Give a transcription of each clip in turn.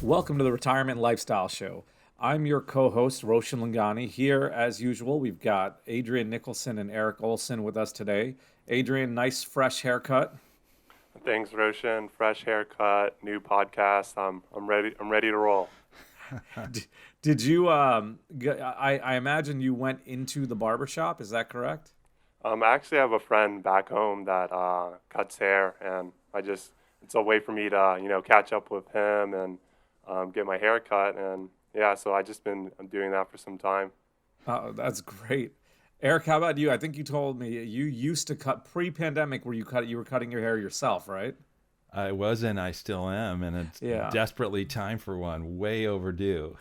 Welcome to the Retirement Lifestyle Show. I'm your co-host, Roshan Loungani. Here, as usual, we've got Adrian Nicholson and Erik Olson with us today. Adrian, nice fresh haircut. Thanks, Roshan. Fresh haircut, new podcast. I'm ready. I'm ready to roll. Did you? I imagine you went into the barbershop. Is that correct? I actually have a friend back home that cuts hair, and it's a way for me to catch up with him and get my hair cut. And yeah, so I'm doing that for some time. Oh, that's great. Erik, how about you? I think you told me you used to cut pre-pandemic, where you were cutting your hair yourself, right? I was and I still am, and it's Yeah. desperately time for one. Way overdue.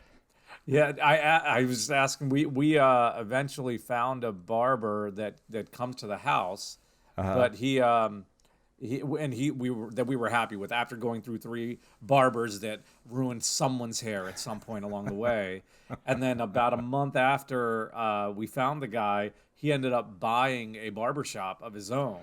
Yeah, I was asking. We eventually found a barber that comes to the house, but we were happy with, after going through three barbers that ruined someone's hair at some point along the way, and then about a month after we found the guy, he ended up buying a barbershop of his own.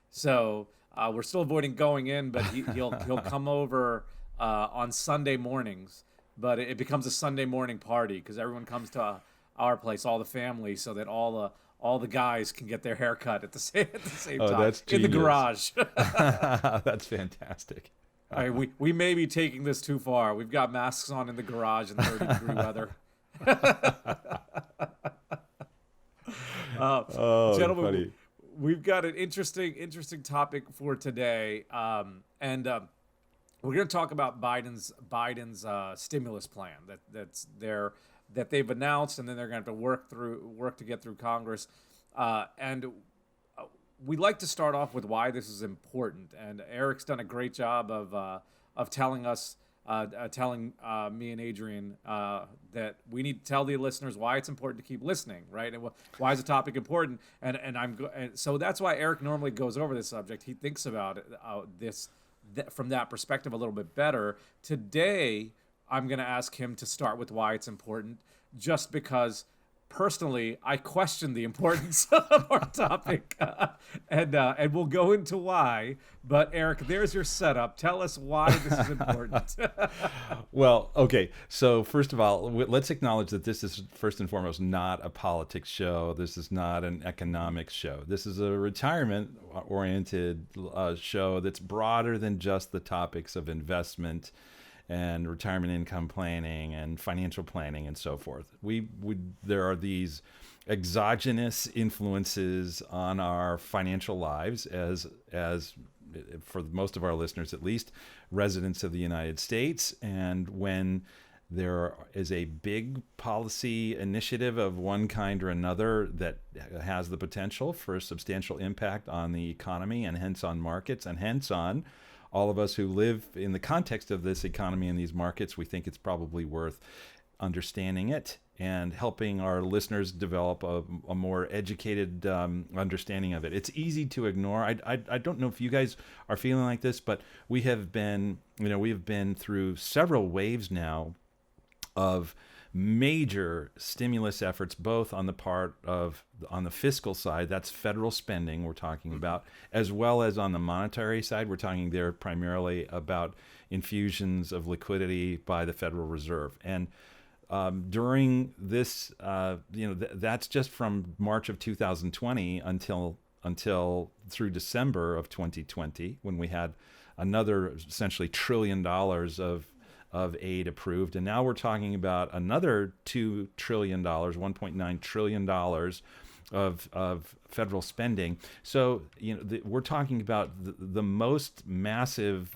So we're still avoiding going in, but he'll come over on Sunday mornings. But it becomes a Sunday morning party because everyone comes to our place, all the family, so that all the guys can get their hair cut at the same time That's in the genius. garage. That's fantastic. All right, we may be taking this too far. We've got masks on in the garage in 30-degree weather. Gentlemen, funny. we've got an interesting topic for today, and we're going to talk about Biden's stimulus plan that they've announced, and then they're going to have to work to get through Congress. And we'd like to start off with why this is important. And Erik's done a great job of telling us, telling me and Adrian that we need to tell the listeners why it's important to keep listening, right? And why is the topic important? And so that's why Erik normally goes over this subject. He thinks about it, from that perspective a little bit better. Today, I'm going to ask him to start with why it's important, just because personally I question the importance of our topic, and we'll go into why. But Erik, there's your setup. Tell us why this is important. Well, okay. So first of all, let's acknowledge that this is first and foremost not a politics show. This is not an economics show. This is a retirement-oriented show that's broader than just the topics of investment and retirement income planning and financial planning and so forth. There are these exogenous influences on our financial lives as for most of our listeners, at least, residents of the United States. And when there is a big policy initiative of one kind or another that has the potential for a substantial impact on the economy and hence on markets and hence on all of us who live in the context of this economy and these markets, we think it's probably worth understanding it and helping our listeners develop a more educated understanding of it. It's easy to ignore. I don't know if you guys are feeling like this, but we have been through several waves now of major stimulus efforts, both on the fiscal side, that's federal spending we're talking about, as well as on the monetary side. We're talking there primarily about infusions of liquidity by the Federal Reserve. And during this, that's just from March of 2020 until through December of 2020, when we had another essentially $1 trillion of aid approved. And now we're talking about another $2 trillion, $1.9 trillion of federal spending. So, we're talking about the most massive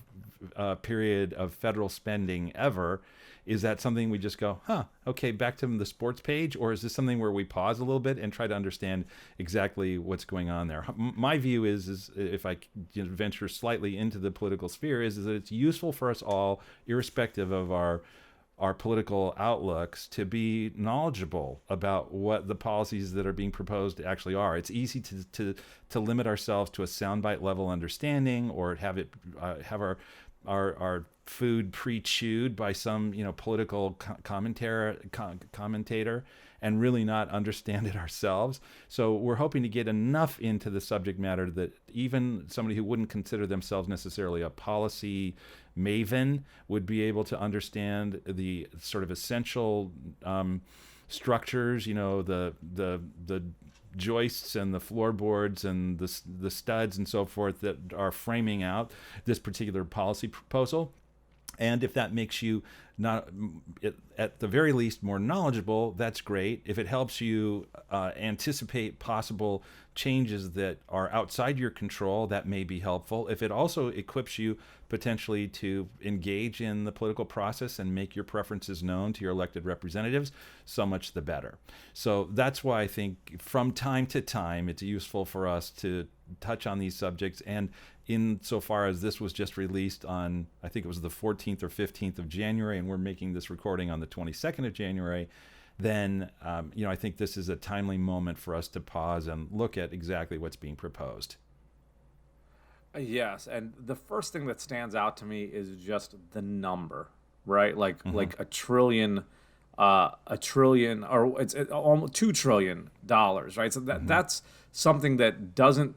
period of federal spending ever. Is that something we just go, okay, back to the sports page? Or is this something where we pause a little bit and try to understand exactly what's going on there? My view is if I venture slightly into the political sphere, is that it's useful for us all, irrespective of our political outlooks, to be knowledgeable about what the policies that are being proposed actually are. It's easy to limit ourselves to a soundbite level understanding, or have our food pre-chewed by some political commentator, and really not understand it ourselves. So we're hoping to get enough into the subject matter that even somebody who wouldn't consider themselves necessarily a policy maven would be able to understand the sort of essential structures, the joists and the floorboards and the studs and so forth that are framing out this particular policy proposal. And if that makes you not, at the very least, more knowledgeable, that's great. If it helps you anticipate possible changes that are outside your control, that may be helpful. If it also equips you potentially to engage in the political process and make your preferences known to your elected representatives, so much the better. So that's why I think from time to time it's useful for us to touch on these subjects. And insofar as this was just released on, I think it was the 14th or 15th of January, and we're making this recording on the 22nd of January, then I think this is a timely moment for us to pause and look at exactly what's being proposed. Yes, and the first thing that stands out to me is just the number, right? Like a trillion, or it's almost $2 trillion, right? So that's something that doesn't.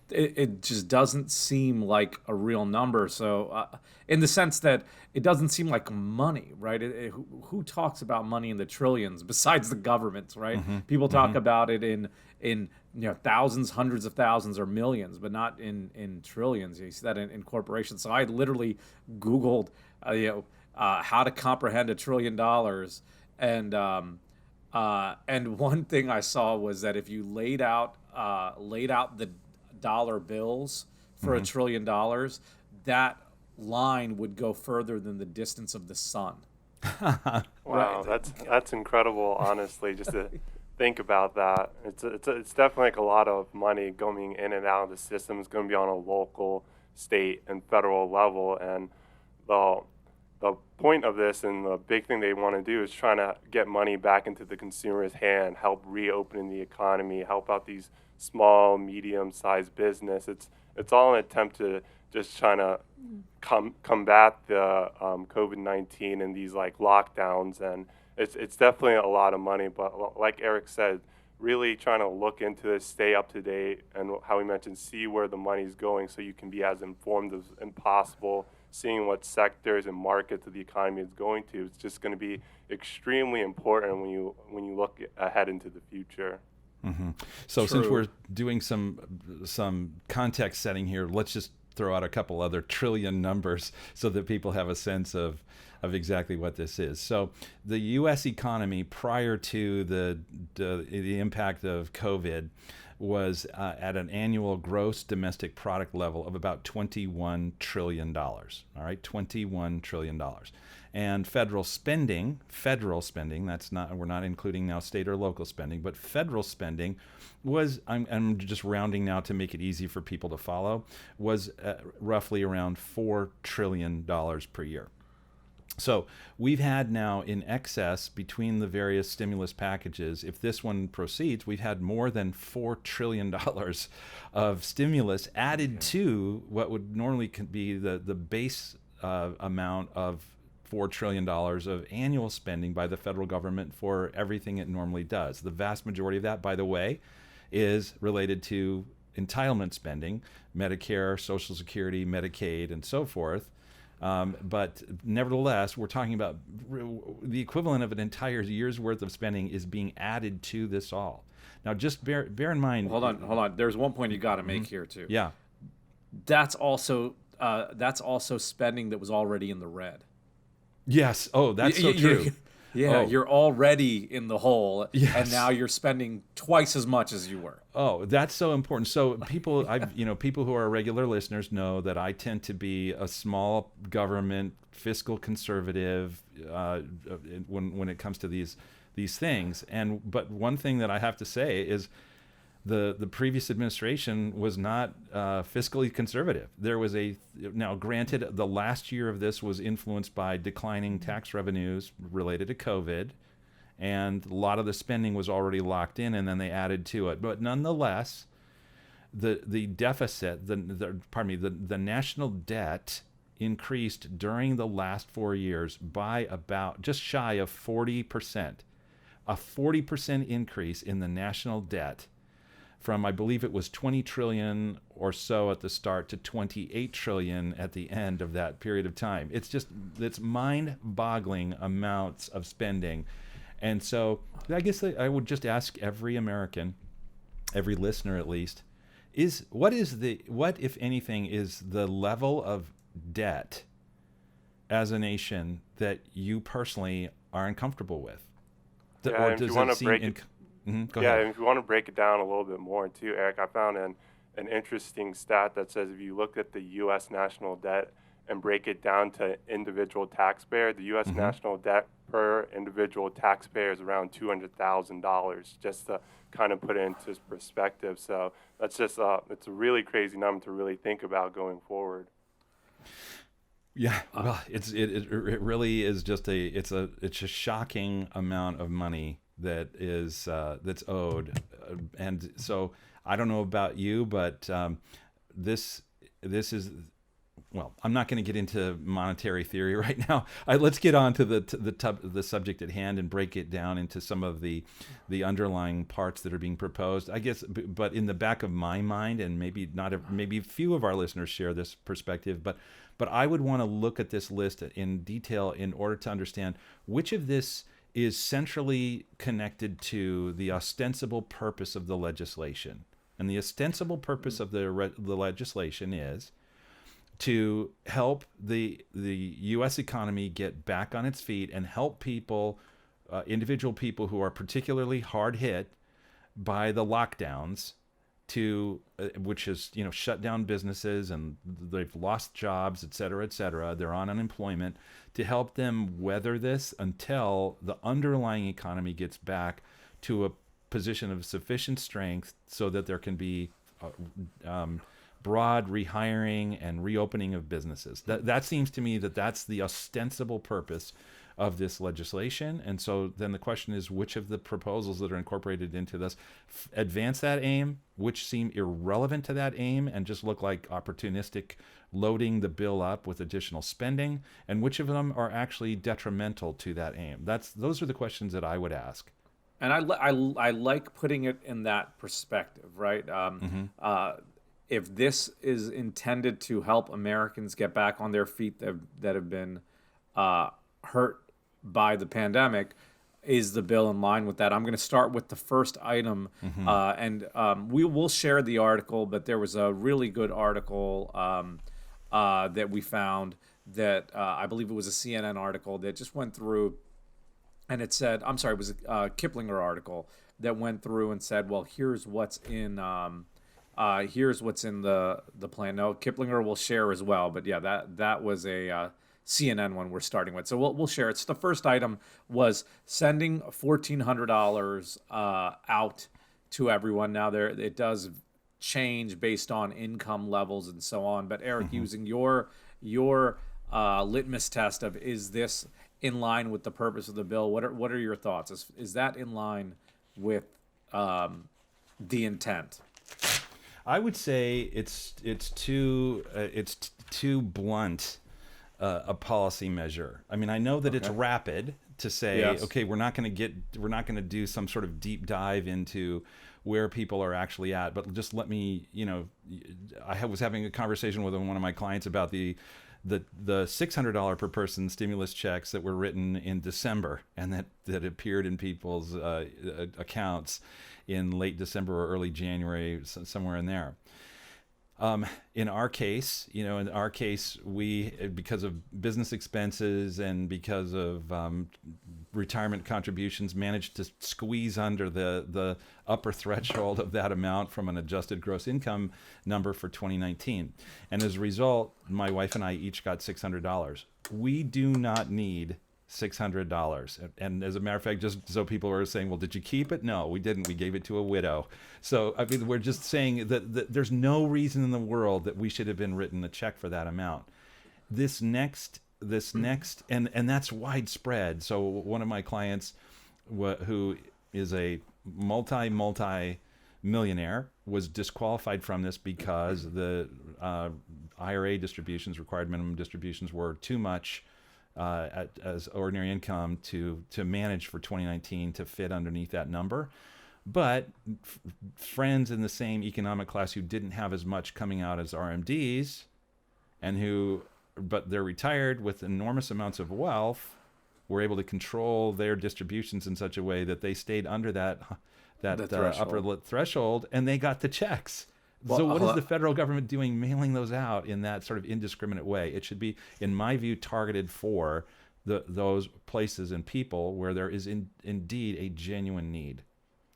It just doesn't seem like a real number. So, in the sense that it doesn't seem like money, right? Who talks about money in the trillions besides the governments, right? People talk about it in thousands, hundreds of thousands, or millions, but not in trillions. You see that in corporations. So I literally Googled, how to comprehend $1 trillion, and one thing I saw was that if you laid out the dollar bills for $1 trillion, that line would go further than the distance of the sun. Wow, that's incredible. Honestly, just to think about that, it's definitely like a lot of money going in and out of the system. It's going to be on a local, state, and federal level, and the point of this and the big thing they want to do is trying to get money back into the consumer's hand, help reopen the economy, help out these small, medium-sized business. It's all an attempt to just trying to combat the COVID-19 and these like lockdowns, and it's definitely a lot of money. But like Erik said, really trying to look into this, stay up to date, and how we mentioned, see where the money's going so you can be as informed as possible, seeing what sectors and markets of the economy is going to. It's just going to be extremely important when you look ahead into the future. So since we're doing some context setting here, let's just throw out a couple other trillion numbers so that people have a sense of exactly what this is. So the U.S. economy prior to the impact of COVID was at an annual gross domestic product level of about $21 trillion. All right, $21 trillion. And federal spending, we're not including now state or local spending, but federal spending was, I'm just rounding now to make it easy for people to follow, was roughly around $4 trillion per year. So we've had now in excess between the various stimulus packages, if this one proceeds, we've had more than $4 trillion of stimulus added to what would normally be the base amount of $4 trillion of annual spending by the federal government for everything it normally does. The vast majority of that, by the way, is related to entitlement spending, Medicare, Social Security, Medicaid, and so forth. But nevertheless, we're talking about the equivalent of an entire year's worth of spending is being added to this all. Now, just bear in mind. Hold on. There's one point you got to make here too. Yeah, that's also spending that was already in the red. Yes. Oh, that's so true. You're already in the hole, yes. And now you're spending twice as much as you were. Oh, that's so important. So people, people who are regular listeners know that I tend to be a small government fiscal conservative when it comes to these things. But one thing that I have to say is the previous administration was not fiscally conservative. There was now granted, the last year of this was influenced by declining tax revenues related to COVID, and a lot of the spending was already locked in, and then they added to it. But nonetheless, the deficit, the national debt increased during the last 4 years by about just shy of 40%. a 40% increase in the national debt from, I believe it was 20 trillion or so at the start to 28 trillion at the end of that period of time. It's mind-boggling amounts of spending. And so I guess I would just ask every American, every listener at least, what if anything is the level of debt as a nation that you personally are uncomfortable with? Yeah, and if you want to break it, Go ahead. and if you want to break it down a little bit more too, Eric, I found an interesting stat that says if you look at the U.S. national debt and break it down to individual taxpayer, the U.S. national debt per individual taxpayer is around $200,000, just to kind of put it into perspective. So that's just it's a really crazy number to really think about going forward. Yeah, well, it really is just it's a shocking amount of money that is that's owed, and so I don't know about you, but this is, well, I'm not going to get into monetary theory right now. Let's get on to the subject at hand and break it down into some of the underlying parts that are being proposed. I guess, but in the back of my mind, and maybe few of our listeners share this perspective, but I would want to look at this list in detail in order to understand which of this is centrally connected to the ostensible purpose of the legislation. And the ostensible purpose of the legislation is to help the U.S. economy get back on its feet and help people, individual people who are particularly hard hit by the lockdowns, which is, shut down businesses and they've lost jobs, et cetera, et cetera. They're on unemployment, to help them weather this until the underlying economy gets back to a position of sufficient strength so that there can be broad rehiring and reopening of businesses. That seems to me that's the ostensible purpose of this legislation. And so then the question is, which of the proposals that are incorporated into this advance that aim, which seem irrelevant to that aim and just look like opportunistic loading the bill up with additional spending, and which of them are actually detrimental to that aim? Those are the questions that I would ask. And I like putting it in that perspective, right? If this is intended to help Americans get back on their feet that have been hurt by the pandemic, is the bill in line with that? I'm going to start with the first item, and we will share the article, but there was a really good article that we found that I believe it was a CNN article that just went through, and it said, I'm sorry, it was a Kiplinger article that went through and said, well, here's what's in the plan. No, Kiplinger will share as well, but yeah, that was a CNN one we're starting with. So we'll share it. So the first item was sending $1,400 out to everyone. Now it does change based on income levels and so on. But Eric, using your litmus test of, is this in line with the purpose of the bill? What are your thoughts? Is that in line with the intent? I would say it's too blunt a policy measure. I mean, I know that it's rapid to say, yes, okay, we're not going to do some sort of deep dive into where people are actually at, but just let me, I was having a conversation with one of my clients about the $600 per person stimulus checks that were written in December and that appeared in people's accounts in late December or early January, somewhere in there. In our case, we, because of business expenses and because of retirement contributions, managed to squeeze under the upper threshold of that amount from an adjusted gross income number for 2019. And as a result, my wife and I each got $600. We do not need $600. And as a matter of fact, just so people are saying, well, did you keep it? No, we didn't. We gave it to a widow. So, I mean, we're just saying that there's no reason in the world that we should have been written a check for that amount. This next, and that's widespread. So one of my clients who is a multi-millionaire was disqualified from this because the IRA distributions, required minimum distributions, were too much as ordinary income to manage for 2019 to fit underneath that number. But friends in the same economic class who didn't have as much coming out as RMDs, but they're retired with enormous amounts of wealth, were able to control their distributions in such a way that they stayed under that upper threshold, and they got the checks. Well, so what is the federal government doing mailing those out in that sort of indiscriminate way? It should be, in my view, targeted for those places and people where there is indeed a genuine need.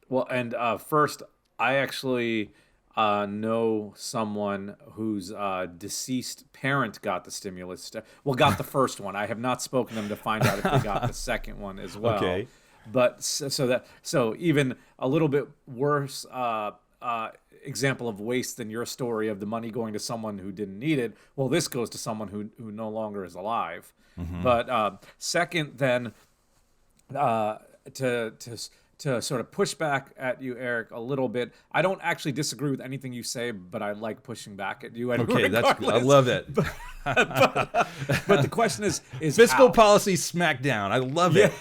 Well, and first, I actually know someone whose deceased parent got the stimulus. Got the first one. I have not spoken to them to find out if they got the second one as well. Okay. But so even a little bit worse example of waste than your story of the money going to someone who didn't need it. Well, this goes to someone who no longer is alive. Mm-hmm. But second, then to sort of push back at you, Erik, a little bit. I don't actually disagree with anything you say, but I like pushing back at you. Okay, I love it. But the question is fiscal how? Policy smackdown. I love it.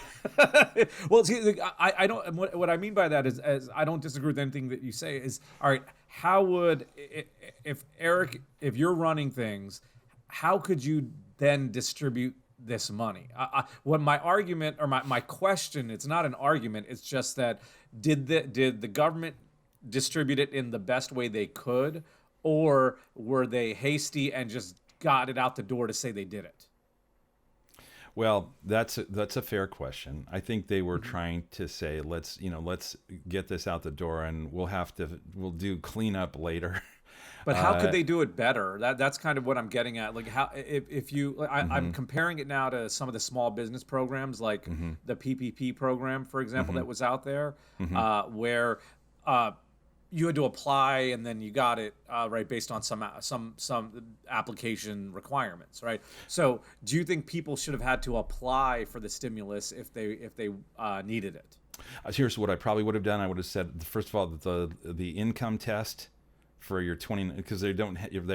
Well, see, I don't. What I mean by that is I don't disagree with anything that you say. Is all right. How would if Erik, if you're running things, how could you then distribute this money? What my argument or my question, it's not an argument, it's just that did the government distribute it in the best way they could, or were they hasty and just got it out the door to say they did it? Well, that's a fair question. I think they were trying to say, let's get this out the door, and we'll do cleanup later. But how could they do it better? That's kind of what I'm getting at. Like, how if you, I'm comparing it now to some of the small business programs, like the PPP program, for example, that was out there, where you had to apply and then you got it right based on some application requirements, right? So, do you think people should have had to apply for the stimulus if they needed it? Here's what I probably would have done. I would have said, first of all, the income test for your 20, because they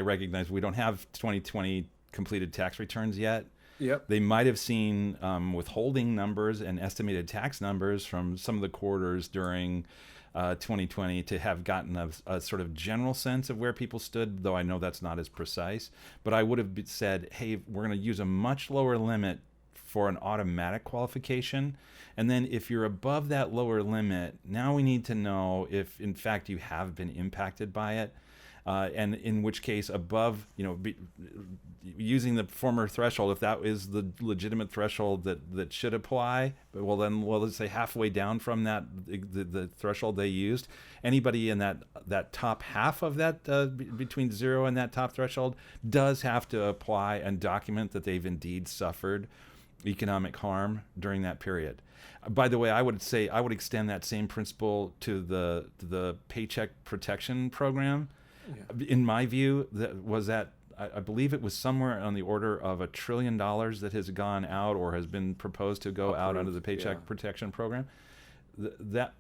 recognize we don't have 2020 completed tax returns yet. Yep. They might have seen withholding numbers and estimated tax numbers from some of the quarters during 2020 to have gotten a sort of general sense of where people stood, though I know that's not as precise. But I would have said, hey, we're going to use a much lower limit for an automatic qualification. And then if you're above that lower limit, now we need to know if, in fact, you have been impacted by it. And in which case, above, using the former threshold, if that is the legitimate threshold that should apply, well, then, let's say halfway down from that, the threshold they used, anybody in that top half of that, between 0 and that top threshold, does have to apply and document that they've indeed suffered economic harm during that period. By the way, I would extend that same principle to the Paycheck Protection Program. Yeah. In my view, I believe it was somewhere on the order of $1 trillion that has gone out or has been proposed to go out under the Paycheck Protection Program. That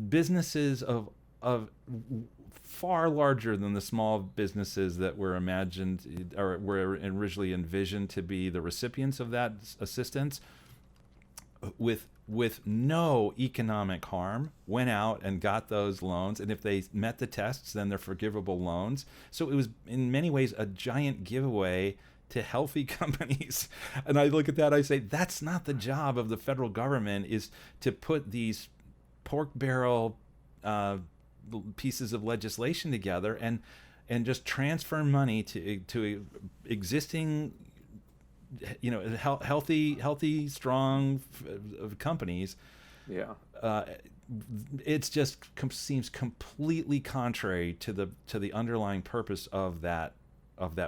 businesses of far larger than the small businesses that were imagined or were originally envisioned to be the recipients of that assistance, with no economic harm, went out and got those loans. And if they met the tests, then they're forgivable loans. So it was in many ways a giant giveaway to healthy companies. And I look at that, I say, that's not the job of the federal government, is to put these pork barrel pieces of legislation together and just transfer money to existing healthy, strong companies. Yeah. It's just seems completely contrary to the underlying purpose of that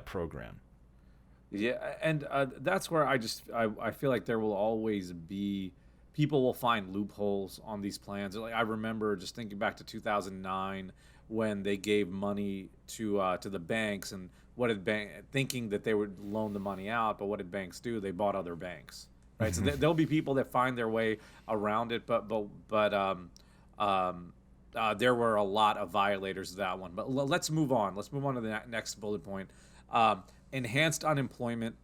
program. Yeah, and that's where I feel like there will always be, people will find loopholes on these plans. Like, I remember just thinking back to 2009 when they gave money to the banks, and what did thinking that they would loan the money out, but what did banks do? They bought other banks, right? So there'll be people that find their way around it, but there were a lot of violators of that one. But let's move on. Let's move on to the next bullet point. Enhanced unemployment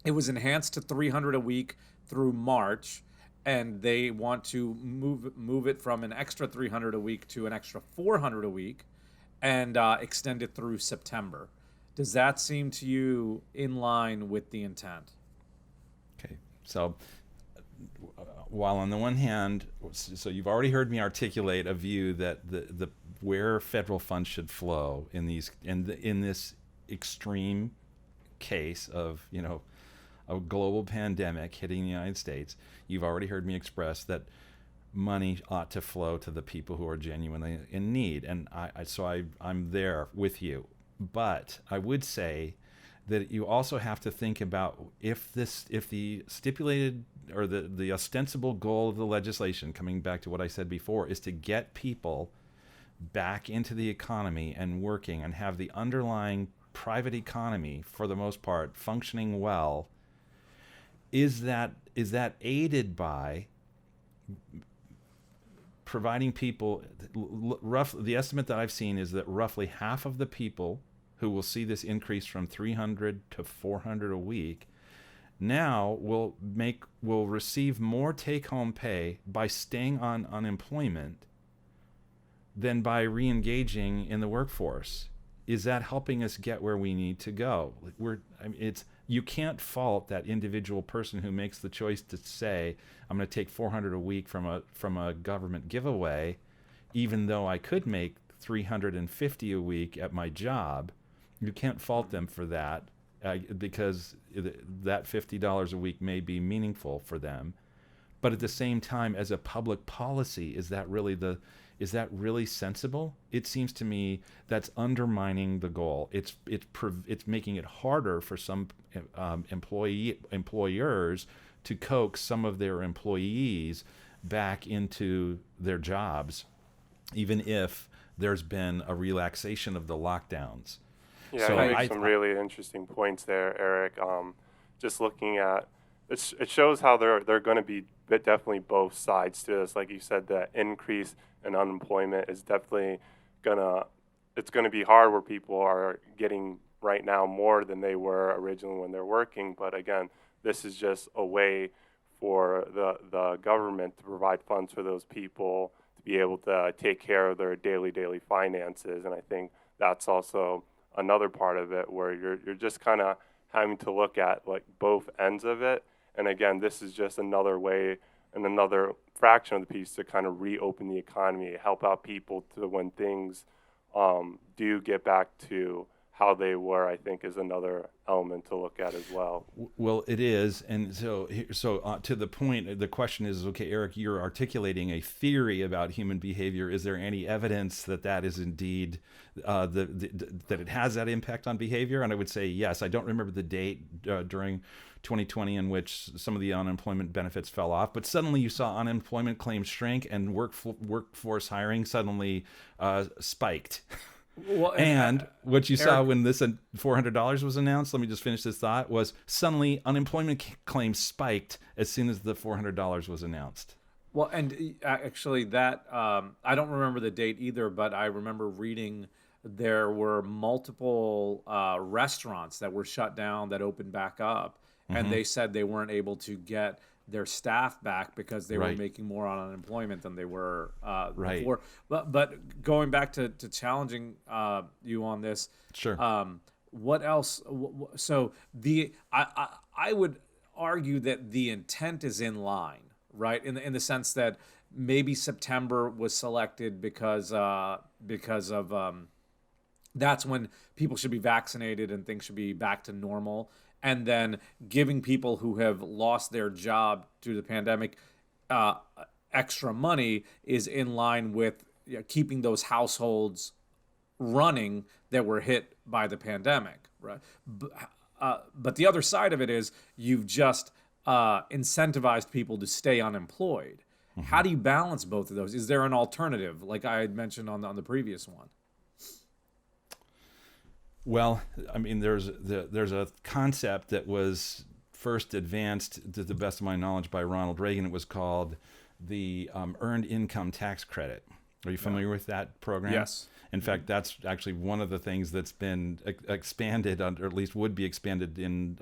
It was enhanced to 300 a week through March, and they want to move it from an extra 300 a week to an extra 400 a week, and extend it through September. Does that seem to you in line with the intent? Okay, so while on the one hand, so you've already heard me articulate a view that the where federal funds should flow in this extreme case of a global pandemic hitting the United States, you've already heard me express that money ought to flow to the people who are genuinely in need, and I'm there with you. But I would say that you also have to think about if the stipulated or the ostensible goal of the legislation, coming back to what I said before, is to get people back into the economy and working and have the underlying private economy, for the most part, functioning well. Is that aided by providing people, the estimate that I've seen is that roughly half of the people who will see this increase from 300 to 400 a week now will receive more take-home pay by staying on unemployment than by re-engaging in the workforce. Is that helping us get where we need to go? You can't fault that individual person who makes the choice to say, I'm going to take 400 a week from a government giveaway, even though I could make 350 a week at my job. You can't fault them for that, because that $50 a week may be meaningful for them. But at the same time, as a public policy, is that really sensible? It seems to me that's undermining the goal. It's making it harder for some employers to coax some of their employees back into their jobs, even if there's been a relaxation of the lockdowns. Yeah, So you make some really interesting points there, Eric. Just looking at it shows how there are going to be definitely both sides to this. Like you said, the increase in unemployment is definitely it's gonna be hard, where people are getting right now more than they were originally when they're working. But again, this is just a way for the government to provide funds for those people to be able to take care of their daily finances. And I think that's also another part of it, where you're just kind of having to look at like both ends of it. And again, this is just another way and another fraction of the piece to kind of reopen the economy, help out people to when things do get back to how they were, I think, is another element to look at as well. Well, it is. And so to the point, the question is, okay, Eric, you're articulating a theory about human behavior. Is there any evidence that is indeed, that it has that impact on behavior? And I would say yes. I don't remember the date during 2020 in which some of the unemployment benefits fell off, but suddenly you saw unemployment claims shrink and workforce hiring suddenly spiked. Well, and what you saw when this $400 was announced, let me just finish this thought, was suddenly unemployment claims spiked as soon as the $400 was announced. Well, and actually that, I don't remember the date either, but I remember reading there were multiple restaurants that were shut down that opened back up, and they said they weren't able to get their staff back because they were making more on unemployment than they were before. But going back to challenging you on this, sure. What else? So I would argue that the intent is in line, right? In the sense that maybe September was selected because of that's when people should be vaccinated and things should be back to normal. And then giving people who have lost their job due to the pandemic extra money is in line with keeping those households running that were hit by the pandemic, right? But the other side of it is you've just incentivized people to stay unemployed. How do you balance both of those? Is there an alternative, like I had mentioned on the previous one? Well, I mean, there's a concept that was first advanced, to the best of my knowledge, by Ronald Reagan. It was called the Earned Income Tax Credit. Are you familiar with that program? Yes. In fact, that's actually one of the things that's been expanded, or at least would be expanded in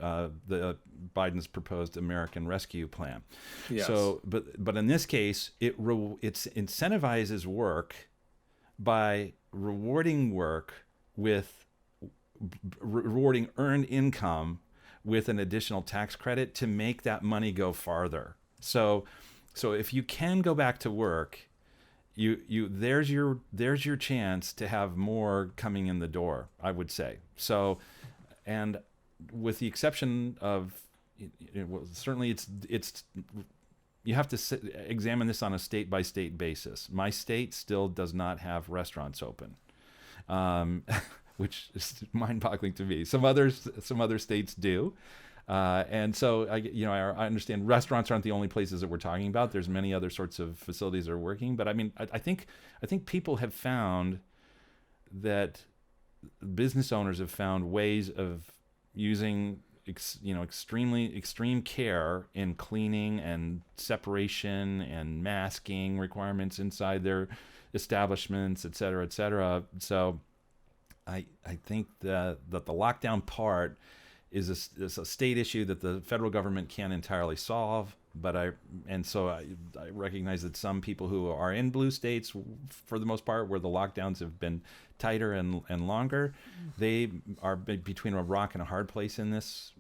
the Biden's proposed American Rescue Plan. Yes. So, but in this case, it incentivizes work by rewarding work with rewarding earned income with an additional tax credit to make that money go farther. So if you can go back to work, there's your chance to have more coming in the door, I would say. So, and with the exception of, well, certainly it's you have to examine this on a state by state basis. My state still does not have restaurants open, which is mind-boggling to me. Some other states do. And so, I understand restaurants aren't the only places that we're talking about. There's many other sorts of facilities that are working. But I mean, I think people have found that business owners have found ways of using, extreme care in cleaning and separation and masking requirements inside their establishments, et cetera, et cetera. So I think that the lockdown part is a state issue that the federal government can't entirely solve. But I recognize that some people who are in blue states, for the most part, where the lockdowns have been tighter and longer, they are between a rock and a hard place in this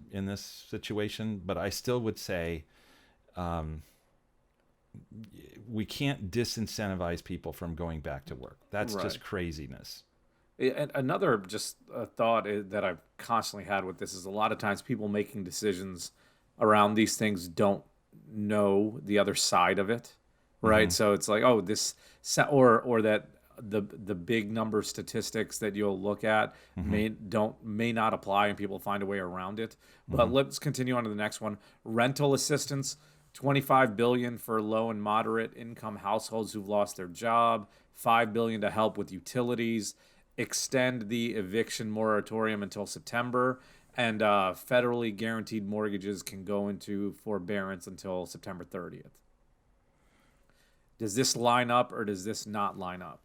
situation. But I still would say we can't disincentivize people from going back to work. That's just craziness. And another just thought that I've constantly had with this is a lot of times people making decisions around these things don't know the other side of it, right? So it's like, or that the big number statistics that you'll look at may not apply, and people find a way around it. But let's continue on to the next one. Rental assistance, $25 billion for low and moderate income households who've lost their job, $5 billion to help with utilities, extend the eviction moratorium until September, and federally guaranteed mortgages can go into forbearance until September 30th. Does this line up or does this not line up?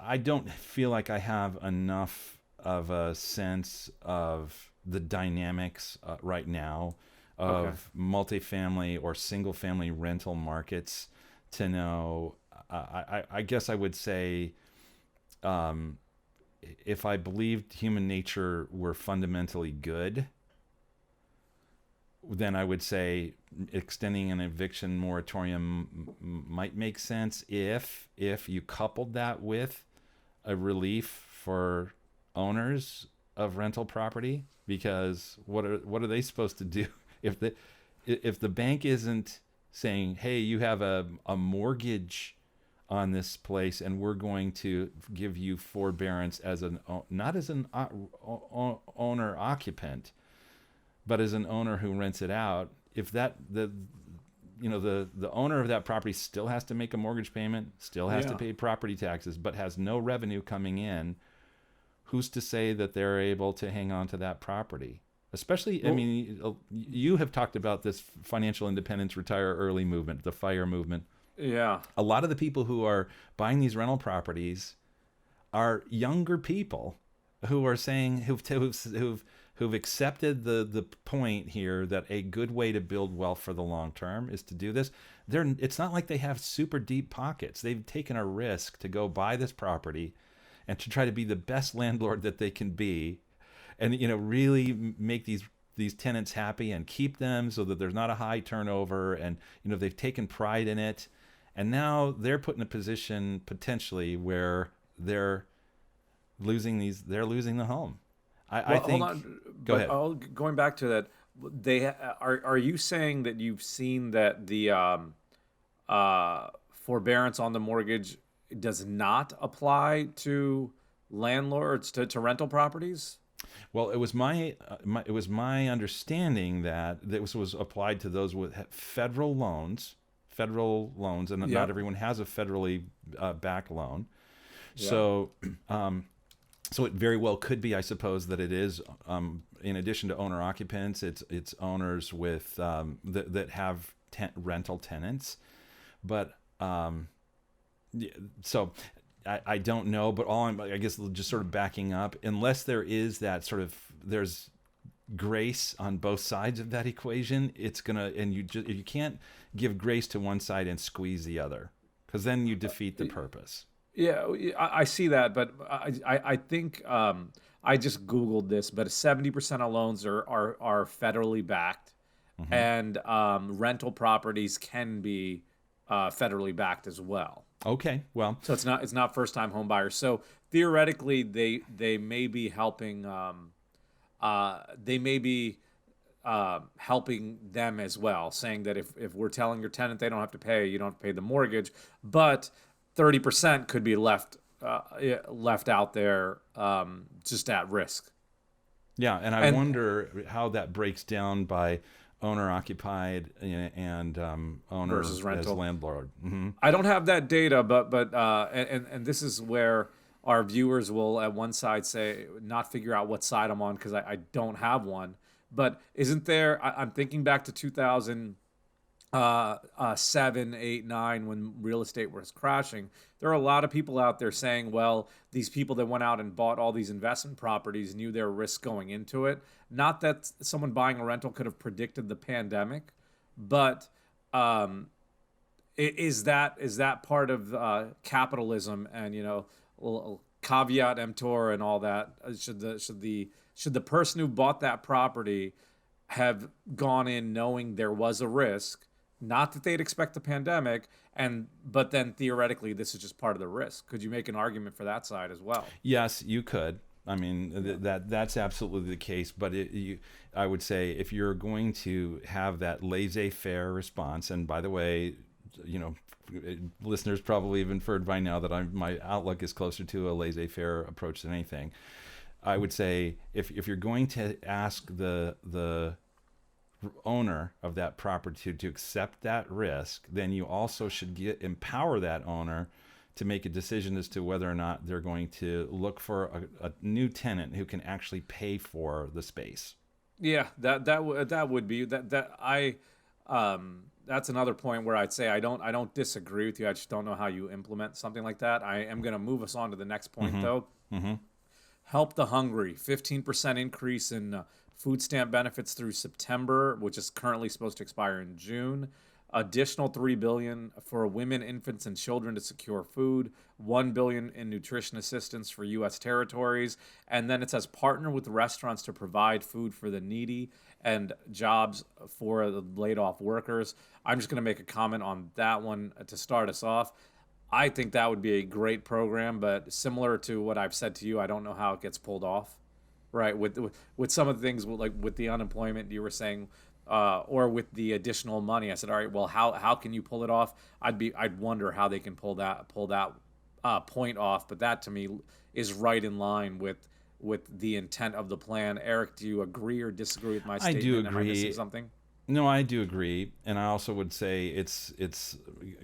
I don't feel like I have enough of a sense of the dynamics right now of multifamily or single family rental markets to know. I guess I would say, if I believed human nature were fundamentally good, then I would say extending an eviction moratorium might make sense if you coupled that with a relief for owners of rental property. Because what are they supposed to do if the bank isn't saying, hey, you have a mortgage on this place, and we're going to give you forbearance not as an owner occupant, but as an owner who rents it out. If the owner of that property still has to make a mortgage payment, still has to pay property taxes, but has no revenue coming in, who's to say that they're able to hang on to that property? Especially, I mean, you have talked about this financial independence, retire early movement, the FIRE movement. Yeah. A lot of the people who are buying these rental properties are younger people who are saying, who've accepted the point here that a good way to build wealth for the long term is to do this. It's not like they have super deep pockets. They've taken a risk to go buy this property and to try to be the best landlord that they can be, and really make these tenants happy and keep them so that there's not a high turnover, and they've taken pride in it. And now they're put in a position potentially where they're losing the home. I think. Hold on. Go ahead. Going back to that, are you saying that you've seen that the forbearance on the mortgage does not apply to landlords to rental properties? Well, it was my understanding that this was applied to those with federal loans, and not everyone has a federally backed loan. Yeah. So it very well could be, I suppose, that it is, in addition to owner occupants, it's owners with that have rental tenants. But so I don't know, but I guess just sort of backing up, unless there is that sort of, there's grace on both sides of that equation, it's gonna, and you can't give grace to one side and squeeze the other, because then you defeat the purpose. Yeah, I see that, but I think I just Googled this, but 70% of loans are federally backed, and rental properties can be federally backed as well. Okay, well, So it's not first time home buyers. So theoretically, they may be helping. They may be helping them as well, saying that if we're telling your tenant they don't have to pay, you don't have to pay the mortgage, but 30% could be left out there just at risk. yeah, and I wonder how that breaks down by owner occupied and owner Versus rental. as landlord. I don't have that data, but and this is where our viewers will at one side say not figure out what side I'm on because I don't have one. But isn't there? I'm thinking back to 2007, 8, 9 when real estate was crashing. There are a lot of people out there saying, well, these people that went out and bought all these investment properties knew their risk going into it. Not that someone buying a rental could have predicted the pandemic, but is that part of capitalism and caveat emptor and all that? Should the person who bought that property have gone in knowing there was a risk, not that they'd expect the pandemic, but then theoretically this is just part of the risk? Could you make an argument for that side as well? Yes, you could. I mean, that's absolutely the case. But I would say if you're going to have that laissez-faire response, and by the way, listeners probably have inferred by now that my outlook is closer to a laissez-faire approach than anything. I would say if you're going to ask the owner of that property to accept that risk, then you also should empower that owner to make a decision as to whether or not they're going to look for a new tenant who can actually pay for the space. Yeah, that would be that's another point where I'd say I don't disagree with you. I just don't know how you implement something like that. I am going to move us on to the next point though. Help the hungry. 15% increase in food stamp benefits through September, which is currently supposed to expire in June. Additional $3 billion for women, infants, and children to secure food. $1 billion in nutrition assistance for U.S. territories. And then it says partner with restaurants to provide food for the needy and jobs for the laid off workers. I'm just going to make a comment on that one to start us off. I think that would be a great program, but similar to what I've said to you, I don't know how it gets pulled off, right? With some of the things, like with the unemployment you were saying, or with the additional money, I said, all right, well, how can you pull it off? I'd wonder how they can pull that point off, but that to me is right in line with the intent of the plan. Eric, do you agree or disagree with my statement? I do agree. Am I missing something? No, I do agree, and I also would say it's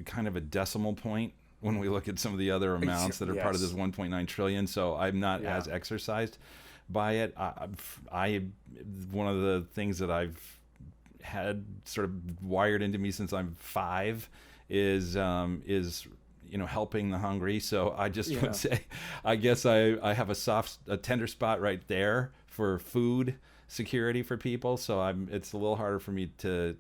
kind of a decimal point when we look at some of the other amounts that are part of this 1.9 trillion. So I'm not as exercised by it. I one of the things that I've had sort of wired into me since I'm 5 is helping the hungry. So I just would say, I guess I have a tender spot right there for food security for people. So it's a little harder for me to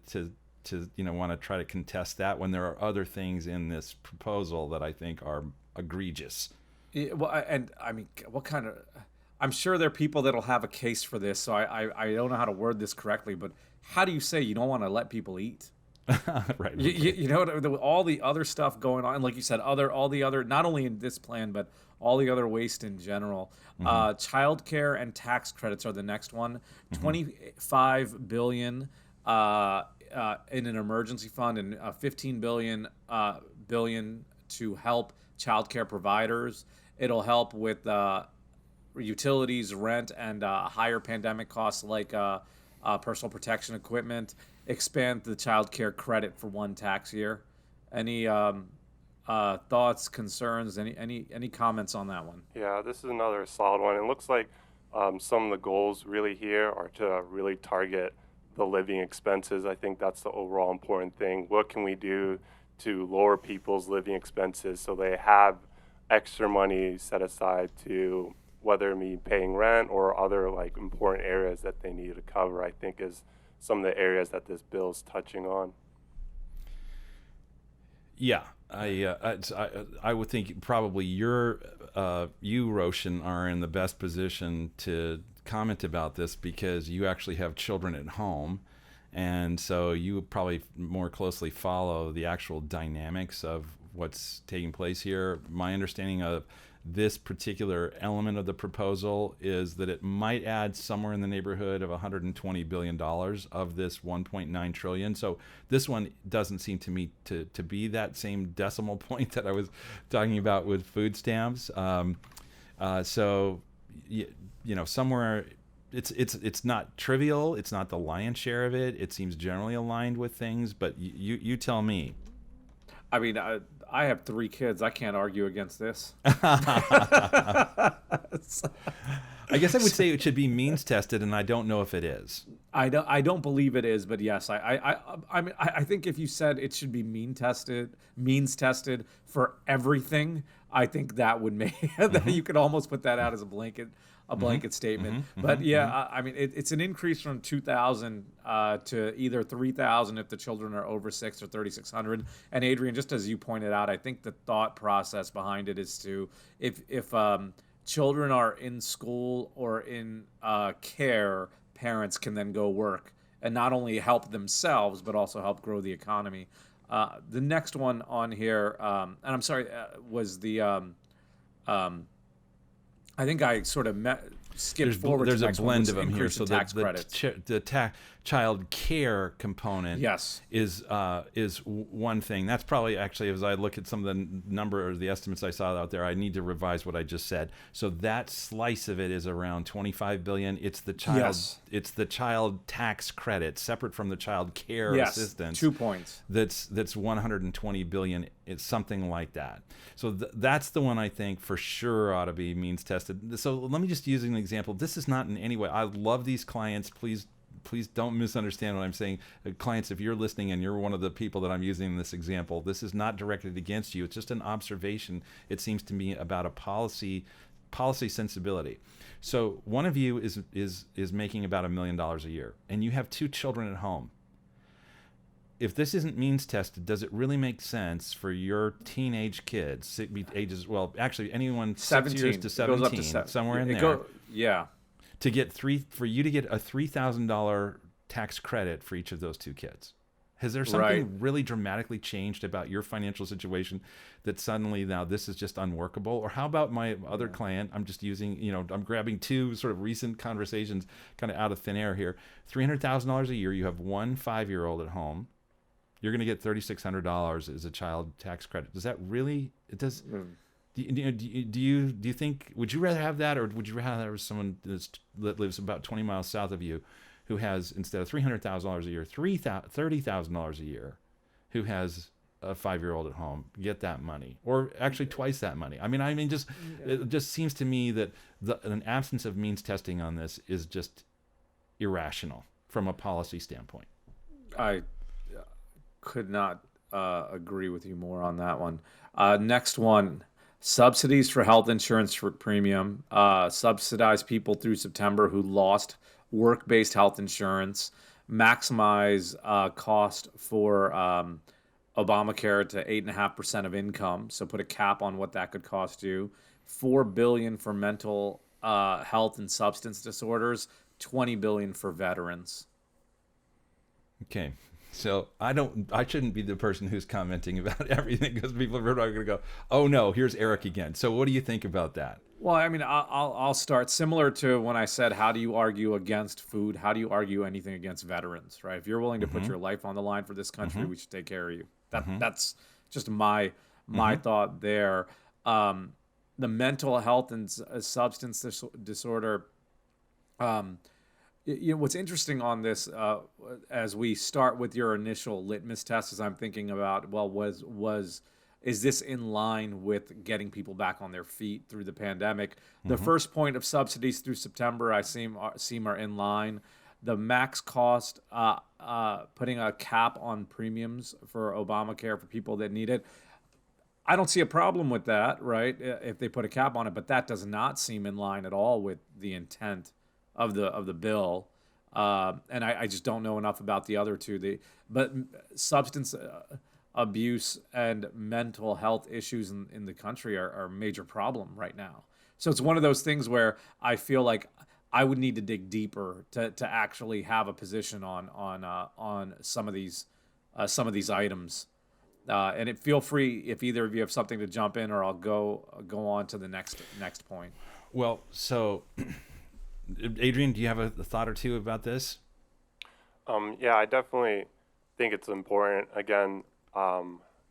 want to try to contest that when there are other things in this proposal that I think are egregious. Yeah, well, and I mean, what kind of? I'm sure there are people that'll have a case for this. So I don't know how to word this correctly, but how do you say you don't want to let people eat? Right. You know, all the other stuff going on, like you said, all the other, not only in this plan, but all the other waste in general. Childcare and tax credits are the next one. $25 billion in an emergency fund, and $15 billion to help childcare providers. It'll help with utilities, rent, and higher pandemic costs like personal protection equipment. Expand the child care credit for 1 tax year. Any thoughts, concerns, any comments on that one? Yeah, this is another solid one. It looks like some of the goals really here are to really target the living expenses. I think that's the overall important thing. What can we do to lower people's living expenses so they have extra money set aside to whether it be paying rent or other like important areas that they need to cover, I think is some of the areas that this bill's touching on. Yeah, I would think probably you, Roshan, are in the best position to comment about this because you actually have children at home, and so you would probably more closely follow the actual dynamics of what's taking place here. My understanding of this particular element of the proposal is that it might add somewhere in the neighborhood of $120 billion of this $1.9 trillion. So this one doesn't seem to me to be that same decimal point that I was talking about with food stamps. So somewhere it's not trivial. It's not the lion's share of it. It seems generally aligned with things, but you tell me. I mean, I have 3 kids. I can't argue against this. I guess I would say it should be means tested, and I don't know if it is. I don't believe it is, but yes, I think if you said it should be means tested for everything, I think that would make that you could almost put that out as a blanket statement. But yeah, I mean, it's an increase from 2,000 to either 3,000 if the children are over 6 or 3,600. And Adrian, just as you pointed out, I think the thought process behind it is to if children are in school or in care, parents can then go work and not only help themselves but also help grow the economy. The next one on here, and I'm sorry, was the I think I sort of skipped forward. There's to the a next blend one, of them here. So the child care component is one thing. That's probably actually, as I look at some of the number or the estimates I saw out there, I need to revise what I just said. So that slice of it is around $25 billion. It's the child tax credit, separate from the child care assistance. 2 points. That's $120 billion. It's something like that. So that's the one I think for sure ought to be means tested. So let me just use an example. This is not in any way. I love these clients. Please don't misunderstand what I'm saying. Clients, if you're listening and you're one of the people that I'm using in this example, this is not directed against you. It's just an observation. It seems to me about a policy sensibility. So one of you is making about $1 million a year, and you have 2 children at home. If this isn't means tested, does it really make sense for your teenage kids, ages, well, actually anyone 6 years to 17, somewhere in there, for you to get a $3,000 tax credit for each of those 2 kids? Has there something really dramatically changed about your financial situation that suddenly now this is just unworkable? Or how about my other client? I'm just using, I'm grabbing 2 sort of recent conversations kind of out of thin air here. $300,000 a year. You have 1 5-year-old at home. You're going to get $3,600 as a child tax credit. Does that really? It does. Do you think? Would you rather have that, or would you rather have someone that lives about 20 miles south of you, who has, instead of $300,000 a year, $30,000 a year, who has a 5-year-old at home, get that money, or actually twice that money? It just seems to me that an absence of means testing on this is just irrational from a policy standpoint. I could not agree with you more on that one. Next one, subsidies for health insurance for premium. Subsidize people through September who lost work-based health insurance. Maximize cost for Obamacare to 8.5% of income. So put a cap on what that could cost you. $4 billion for mental health and substance disorders. $20 billion for veterans. Okay. So I shouldn't be the person who's commenting about everything, because people are going to go, oh no, here's Erik again. So what do you think about that? Well, I mean, I'll start similar to when I said, how do you argue against food? How do you argue anything against veterans, right? If you're willing to put your life on the line for this country, we should take care of you. That's just my thought there. The mental health and substance disorder, what's interesting on this, as we start with your initial litmus test, as I'm thinking about, is this in line with getting people back on their feet through the pandemic? The first point of subsidies through September, I seem are in line. The max cost, putting a cap on premiums for Obamacare for people that need it. I don't see a problem with that, right? If they put a cap on it, but that does not seem in line at all with the intent of the bill. And I just don't know enough about the other two. But substance abuse and mental health issues in the country are a major problem right now. So it's one of those things where I feel like I would need to dig deeper to actually have a position on some of these items. Feel free if either of you have something to jump in, or I'll go on to the next point. Well, so Adrian, do you have a thought or two about this? Yeah, I definitely think it's important, again,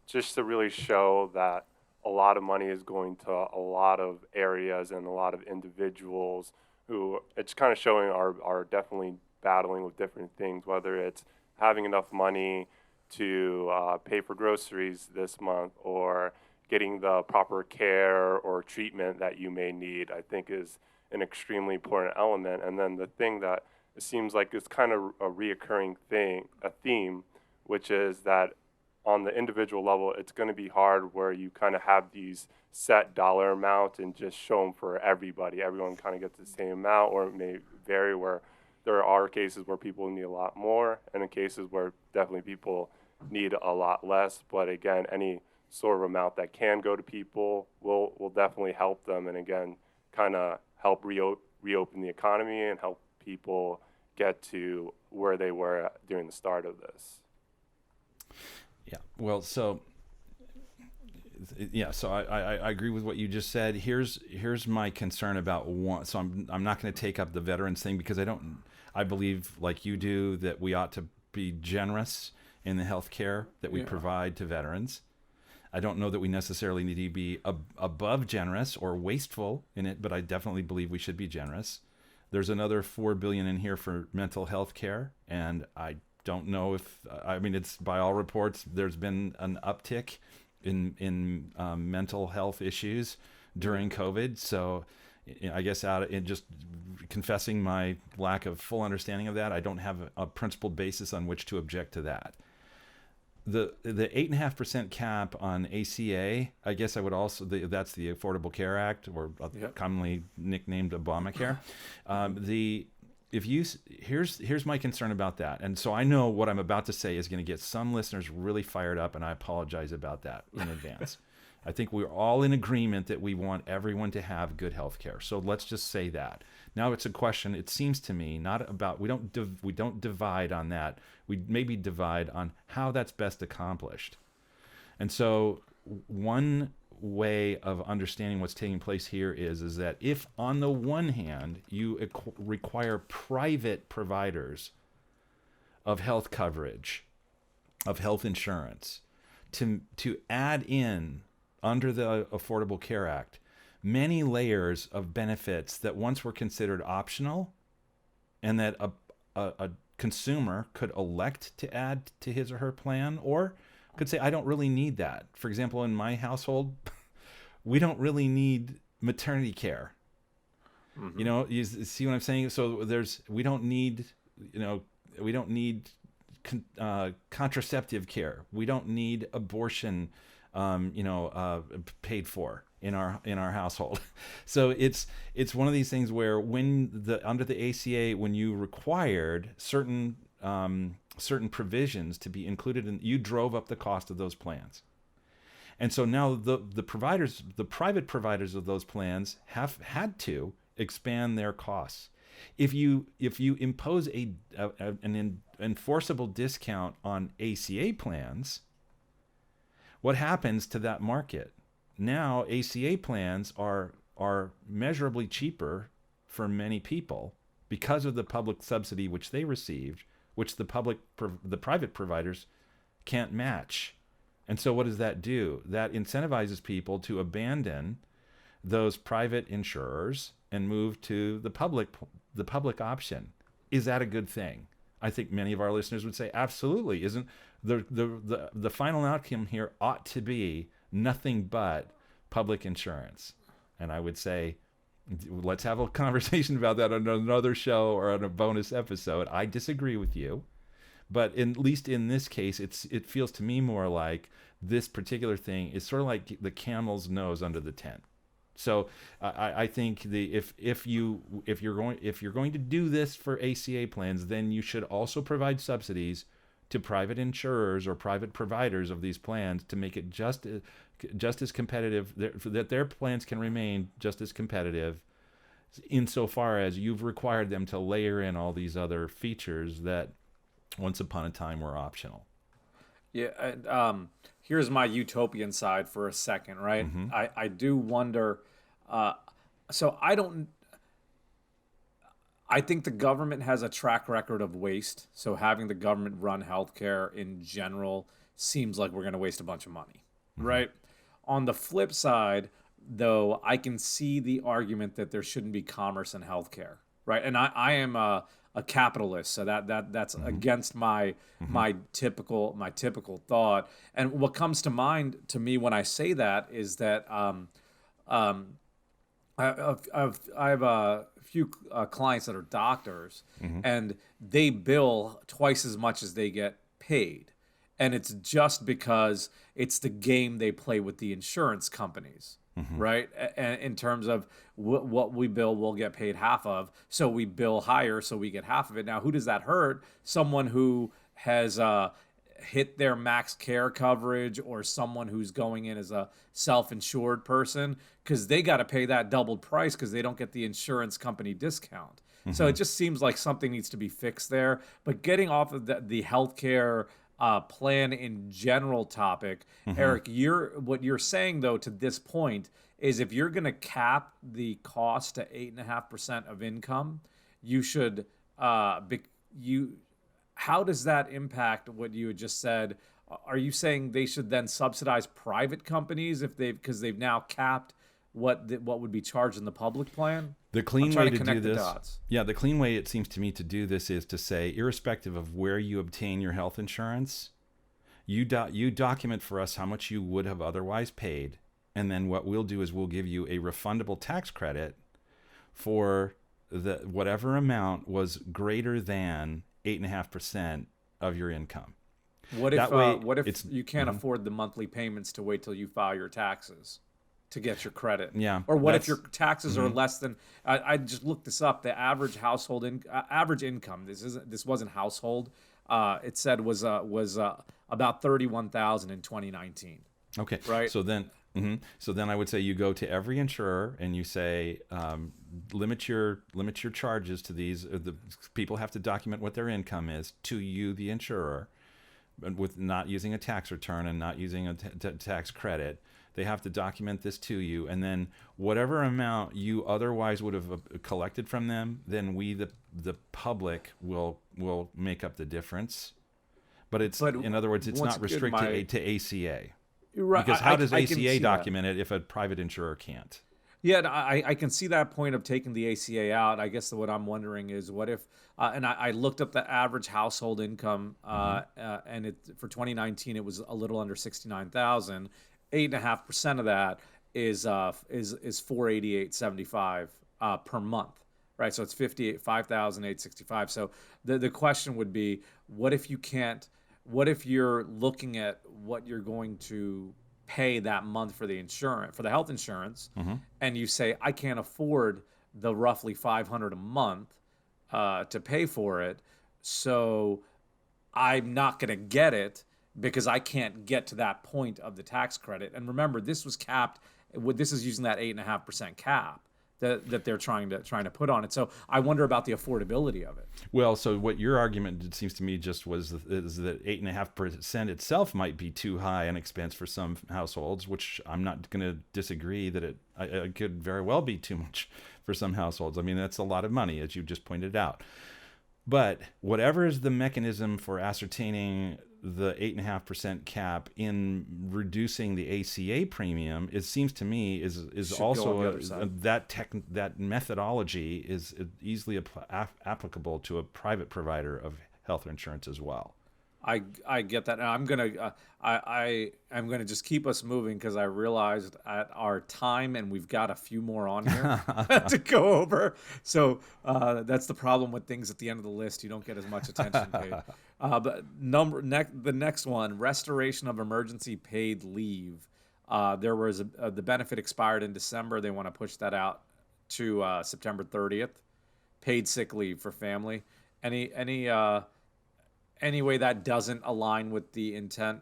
just to really show that a lot of money is going to a lot of areas and a lot of individuals who it's kind of showing are definitely battling with different things, whether it's having enough money to pay for groceries this month or getting the proper care or treatment that you may need, I think is an extremely important element. And then the thing that it seems like is kind of a reoccurring thing, a theme, which is that on the individual level, it's going to be hard where you kind of have these set dollar amounts and just show them for everybody. Everyone kind of gets the same amount, or it may vary where there are cases where people need a lot more, and in cases where definitely people need a lot less. But again, any sort of amount that can go to people will definitely help them, and again, kind of help reopen the economy and help people get to where they were during the start of this. Yeah. Well, so I agree with what you just said. Here's my concern about one. So I'm not going to take up the veterans thing because I believe like you do that we ought to be generous in the health care that we provide to veterans. I don't know that we necessarily need to be above generous or wasteful in it, but I definitely believe we should be generous. There's another $4 billion in here for mental health care, and I don't know if it's by all reports there's been an uptick in mental health issues during COVID. So I guess in just confessing my lack of full understanding of that, I don't have a principled basis on which to object to that. The 8.5% cap on ACA, I guess I would also, that's the Affordable Care Act, or commonly nicknamed Obamacare. Here's my concern about that, and so I know what I'm about to say is going to get some listeners really fired up, and I apologize about that in advance. I think we're all in agreement that we want everyone to have good health care. So let's just say that. Now it's a question, it seems to me, not about, we don't divide on that. We maybe divide on how that's best accomplished. And so one way of understanding what's taking place here is that if on the one hand you require private providers of health coverage, of health insurance, to add in under the Affordable Care Act many layers of benefits that once were considered optional and that a consumer could elect to add to his or her plan, or could say, I don't really need that. For example, in my household, we don't really need maternity care. Mm-hmm. You know, you see what I'm saying? So we don't need contraceptive care. We don't need abortion paid for in our household. So it's one of these things where under the ACA, when you required certain provisions to be included in, you drove up the cost of those plans. And so now the private providers of those plans have had to expand their costs. If you impose an enforceable discount on ACA plans, what happens to that market? Now ACA plans are measurably cheaper for many people because of the public subsidy which they received, which the private providers can't match. And so what does that do? That incentivizes people to abandon those private insurers and move to the public option. Is that a good thing? I think many of our listeners would say absolutely. Isn't the final outcome here ought to be nothing but public insurance. And I would say, let's have a conversation about that on another show or on a bonus episode. I disagree with you, But at least in this case, it feels to me more like this particular thing is sort of like the camel's nose under the tent. So I think if you're going to do this for ACA plans, then you should also provide subsidies to private insurers or private providers of these plans to make it just as competitive, that their plans can remain just as competitive, insofar as you've required them to layer in all these other features that once upon a time were optional. Yeah, and here's my utopian side for a second, right? I do wonder. So I think the government has a track record of waste. So having the government run healthcare in general seems like we're going to waste a bunch of money, right? On the flip side, though, I can see the argument that there shouldn't be commerce in healthcare, right? And I am a capitalist, so that's against my typical thought. And what comes to mind to me when I say that is that I have a few clients that are doctors, and they bill twice as much as they get paid. And it's just because it's the game they play with the insurance companies, right? And in terms of what we bill, we'll get paid half of. So we bill higher, so we get half of it. Now, who does that hurt? Someone who has hit their max care coverage, or someone who's going in as a self-insured person, because they got to pay that doubled price because they don't get the insurance company discount. So it just seems like something needs to be fixed there. But getting off of the healthcare plan in general topic, Erik, what you're saying though to this point is if you're going to cap the cost to 8.5% of income, you should how does that impact what you had just said? Are you saying they should then subsidize private companies because they've now capped what would be charged in the public plan? The clean way to do this, the clean way it seems to me to do this is to say, irrespective of where you obtain your health insurance, you document for us how much you would have otherwise paid, and then what we'll do is we'll give you a refundable tax credit for whatever amount was greater than 8.5% of your income. What if you can't afford the monthly payments to wait till you file your taxes to get your credit? Yeah. Or what if your taxes are less than? I just looked this up. The average household average income. This wasn't household. It said was about 31,000 in 2019. Okay. Right. So then. So then I would say you go to every insurer and you say, limit your charges to these. The people have to document what their income is to you, the insurer, with not using a tax return and not using a tax credit. They have to document this to you, and then whatever amount you otherwise would have collected from them, then we, the public, will make up the difference. But in other words, it's not restricted to ACA. Right. Because how does ACA document it if a private insurer can't? Yeah, I can see that point of taking the ACA out. I guess what I'm wondering is what if, and I looked up the average household income, and for 2019 it was a little under 69,000. 8.5% of that is $488.75 per month, right? So it's $5,865. So the question would be, what if you can't? What if you're looking at what you're going to pay that month for the health insurance, and you say, I can't afford the roughly $500 a month to pay for it, so I'm not going to get it because I can't get to that point of the tax credit. And remember, this was capped. This is using that 8.5% cap that they're trying to put on it. So I wonder about the affordability of it. Well, so what your argument, it seems to me, is that 8.5% itself might be too high an expense for some households, which I'm not going to disagree that it could very well be too much for some households. I mean, that's a lot of money, as you just pointed out. But whatever is the mechanism for ascertaining the 8.5% cap in reducing the ACA premium, it seems to me is also that methodology is easily applicable to a private provider of health insurance as well. I get that. And I'm gonna just keep us moving because I realized at our time, and we've got a few more on here to go over. So that's the problem with things at the end of the list. You don't get as much attention paid. But the next one, restoration of emergency paid leave. There was the benefit expired in December. They want to push that out to September 30th. Paid sick leave for family. Any way that doesn't align with the intent?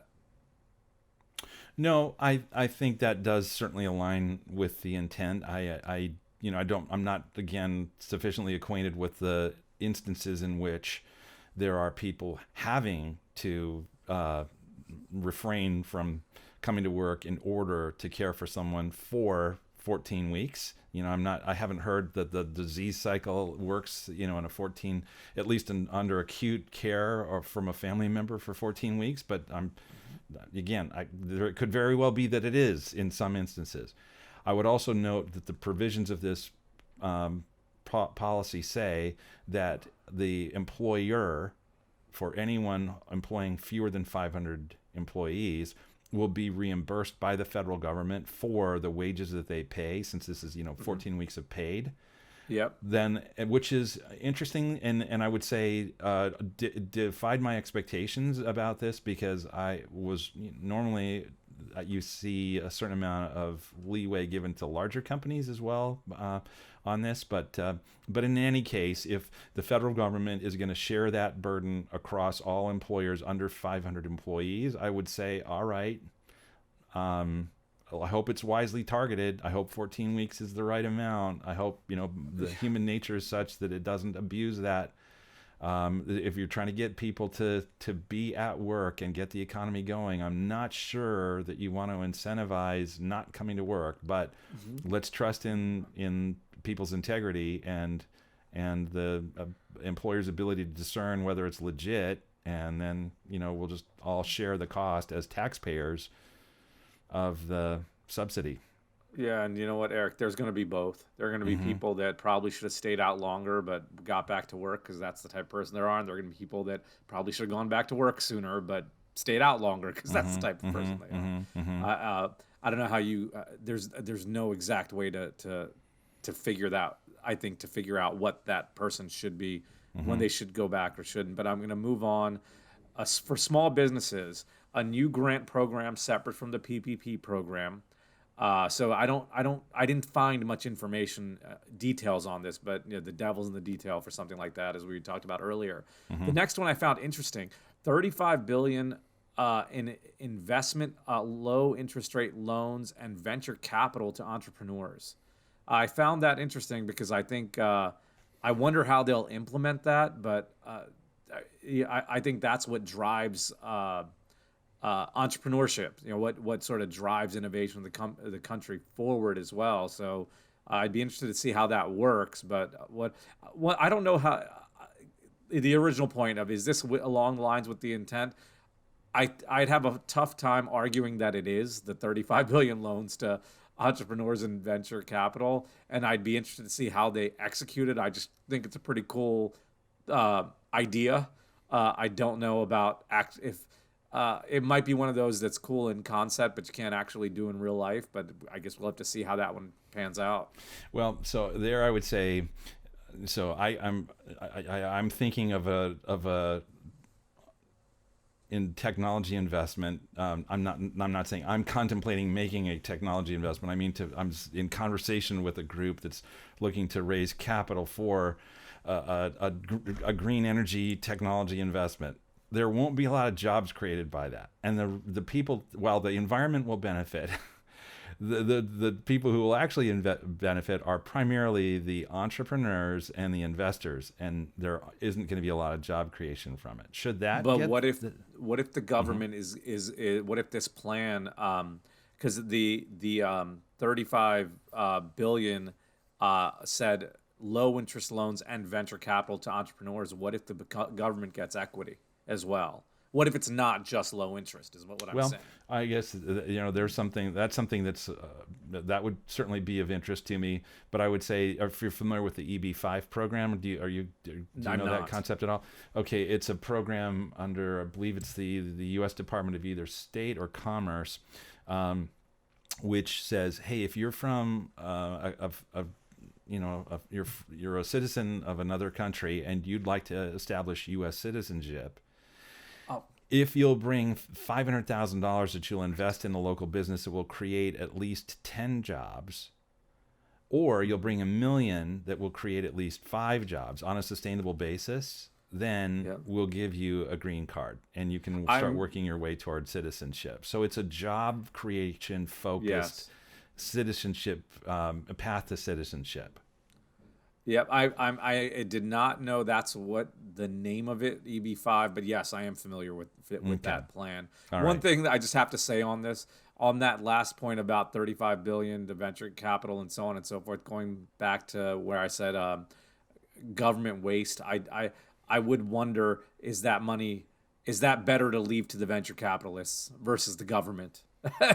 No, I think that does certainly align with the intent. I'm not, again, sufficiently acquainted with the instances in which there are people having to refrain from coming to work in order to care for someone for 14 weeks. I haven't heard that the disease cycle works, in a 14, at least under acute care or from a family member for 14 weeks. But there could very well be that it is in some instances. I would also note that the provisions of this policy say that the employer, for anyone employing fewer than 500 employees, will be reimbursed by the federal government for the wages that they pay, since this is 14 weeks of paid. Yep. Then, which is interesting, and I would say defied my expectations about this, because I was normally you see a certain amount of leeway given to larger companies as well on this, but in any case, if the federal government is going to share that burden across all employers under 500 employees, I would say, all right. I hope it's wisely targeted. I hope 14 weeks is the right amount. I hope, the human nature is such that it doesn't abuse that. If you're trying to get people to be at work and get the economy going, I'm not sure that you want to incentivize not coming to work, but let's trust in people's integrity and the employer's ability to discern whether it's legit. And then, we'll just all share the cost as taxpayers of the subsidy. Yeah, and you know what, Eric? There's going to be both. There are going to be people that probably should have stayed out longer but got back to work because that's the type of person they are. And there are going to be people that probably should have gone back to work sooner but stayed out longer because that's the type of person they are. I don't know how you. There's no exact way to figure that. I think to figure out what that person should be, when they should go back or shouldn't. But I'm going to move on. For small businesses, a new grant program separate from the PPP program. So I didn't find much information, details on this, but the devil's in the detail for something like that, as we talked about earlier. The next one I found interesting: $35 billion in investment, low interest rate loans, and venture capital to entrepreneurs. I found that interesting because I think I wonder how they'll implement that, but I think that's what drives entrepreneurship. What sort of drives innovation of the country forward as well. So I'd be interested to see how that works. But what I don't know how the original point of, is this along the lines with the intent? I'd have a tough time arguing that it is the 35 billion loans to entrepreneurs and venture capital, and I'd be interested to see how they execute it. I just think it's a pretty cool idea. I don't know about if it might be one of those that's cool in concept, but you can't actually do in real life. But I guess we'll have to see how that one pans out. Well, so there I would say, so I'm thinking of a in technology investment. I'm not saying I'm contemplating making a technology investment. I mean, I'm in conversation with a group that's looking to raise capital for a green energy technology investment. There won't be a lot of jobs created by that, and the people, while the environment will benefit, the people who will actually benefit are primarily the entrepreneurs and the investors, and there isn't going to be a lot of job creation from it. Should that? But what if the government is what if this plan, because the 35 billion said low interest loans and venture capital to entrepreneurs. What if the government gets equity as well? What if it's not just low interest? Is what I'm saying. Well, I guess there's something that's that would certainly be of interest to me. But I would say, if you're familiar with the EB-5 program, do you know that concept at all? Okay, it's a program under, I believe it's the U.S. Department of either State or Commerce, which says, hey, if you're from you're a citizen of another country and you'd like to establish U.S. citizenship, If you'll bring $500,000 that you'll invest in a local business that will create at least 10 jobs, or you'll bring $1 million that will create at least 5 jobs on a sustainable basis, then we'll give you a green card and you can start working your way toward citizenship. So it's a job creation focused citizenship, a path to citizenship. Yep, I did not know that's what the name of it, EB5, but yes, I am familiar with that plan. One thing that I just have to say on this, on that last point about 35 billion to venture capital and so on and so forth, going back to where I said government waste, I would wonder, is that better to leave to the venture capitalists versus the government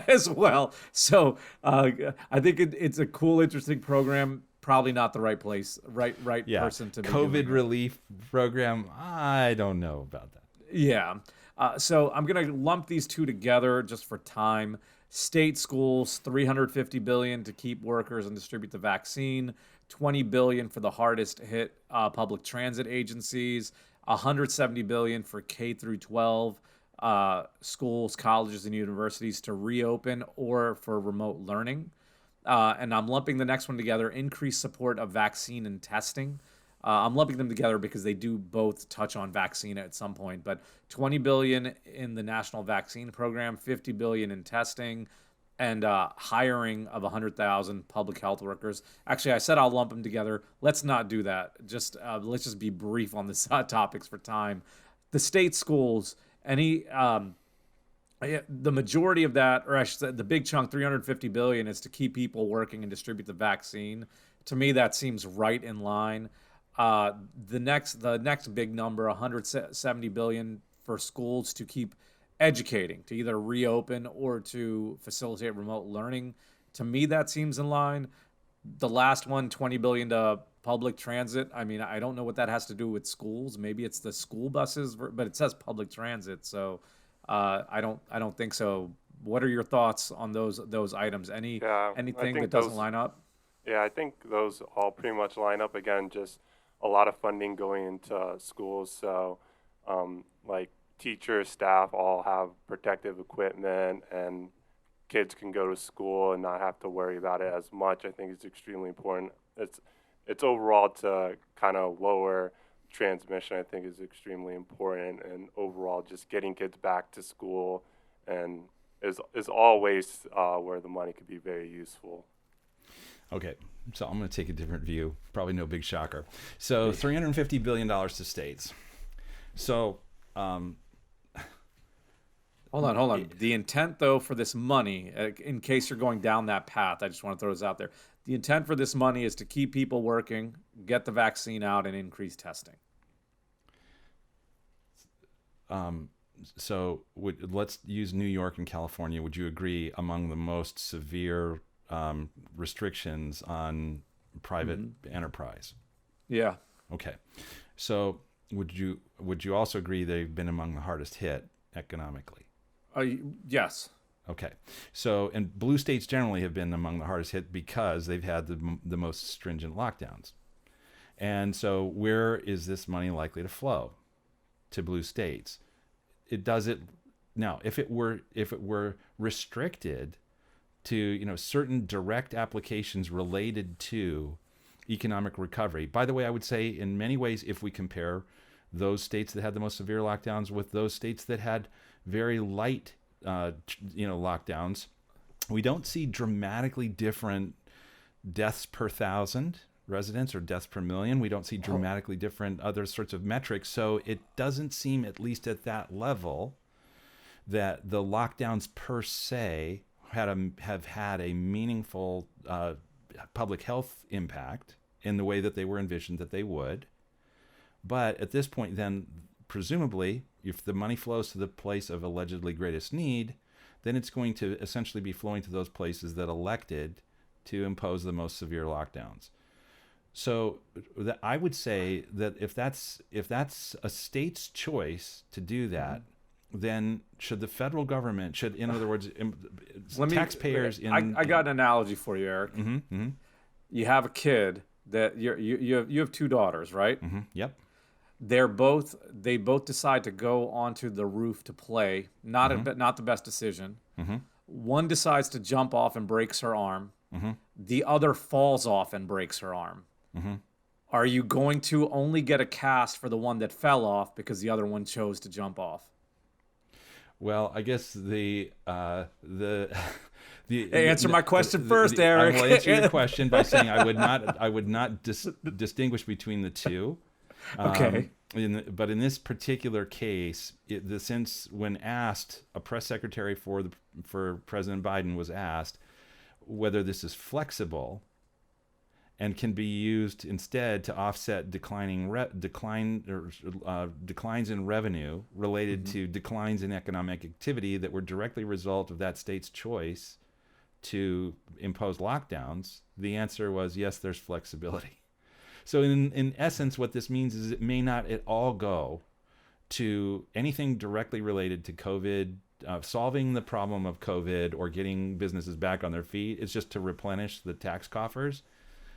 as well? So I think it's a cool, interesting program. Probably not the right place, right person to be COVID doing relief program. I don't know about that. Yeah. So I'm going to lump these two together just for time. State schools, $350 billion to keep workers and distribute the vaccine. $20 billion for the hardest hit public transit agencies. $170 billion for K through 12 schools, colleges, and universities to reopen or for remote learning. And I'm lumping the next one together, increased support of vaccine and testing. I'm lumping them together because they do both touch on vaccine at some point, but $20 billion in the national vaccine program, $50 billion in testing, and hiring of 100,000 public health workers. Actually, I said I'll lump them together. Let's not do that. Let's just be brief on the topics for time. The state schools, the majority of that, or I should say the big chunk, $350 billion, is to keep people working and distribute the vaccine. To me, that seems right in line. The next big number, $170 billion for schools to keep educating, to either reopen or to facilitate remote learning. To me, that seems in line. The last one, $20 billion to public transit. I mean, I don't know what that has to do with schools. Maybe it's the school buses, but it says public transit, so I don't think so. What are your thoughts on those items? Anything that doesn't line up? Yeah, I think those all pretty much line up. Again, just a lot of funding going into schools. So, like teachers, staff all have protective equipment, and kids can go to school and not have to worry about it as much. I think it's extremely important. It's overall to kind of lower transmission, I think, is extremely important, and overall just getting kids back to school and is always where the money could be very useful. Okay, so I'm going to take a different view. Probably no big shocker. So $350 billion to states. So hold on. The intent, though, for this money, in case you're going down that path, I just want to throw this out there. The intent for this money is to keep people working, get the vaccine out, and increase testing. So let's use New York and California. Would you agree among the most severe restrictions on private enterprise? Yeah. Okay. So would you also agree they've been among the hardest hit economically? Yes. Okay. So, and blue states generally have been among the hardest hit because they've had the most stringent lockdowns. And so where is this money likely to flow? To blue states. Now, if it were restricted to, certain direct applications related to economic recovery. By the way, I would say in many ways, if we compare those states that had the most severe lockdowns with those states that had very light lockdowns, we don't see dramatically different deaths per 1,000 residents or deaths per million. We don't see dramatically different other sorts of metrics. So it doesn't seem, at least at that level, that the lockdowns per se have had a meaningful public health impact in the way that they were envisioned that they would. But at this point, then, presumably, if the money flows to the place of allegedly greatest need, then it's going to essentially be flowing to those places that elected to impose the most severe lockdowns. So I would say that if that's a state's choice to do that, then should the federal government, in other words, taxpayers I got an analogy for you, Eric. Mm-hmm. You have a kid that you have 2 daughters, right? Mm-hmm. Yep. they both decide to go onto the roof to play. Not the best decision. One decides to jump off and breaks her arm. The other falls off and breaks her arm. Are you going to only get a cast for the one that fell off because the other one chose to jump off? Well, I guess the answer my question first, Eric. I will answer your question by saying I would not distinguish between the two. Okay. But in this particular case, since when asked, a press secretary for President Biden was asked whether this is flexible and can be used instead to offset declines in revenue related to declines in economic activity that were directly a result of that state's choice to impose lockdowns, the answer was yes, there's flexibility. So in essence, what this means is it may not at all go to anything directly related to COVID, solving the problem of COVID or getting businesses back on their feet. It's just to replenish the tax coffers.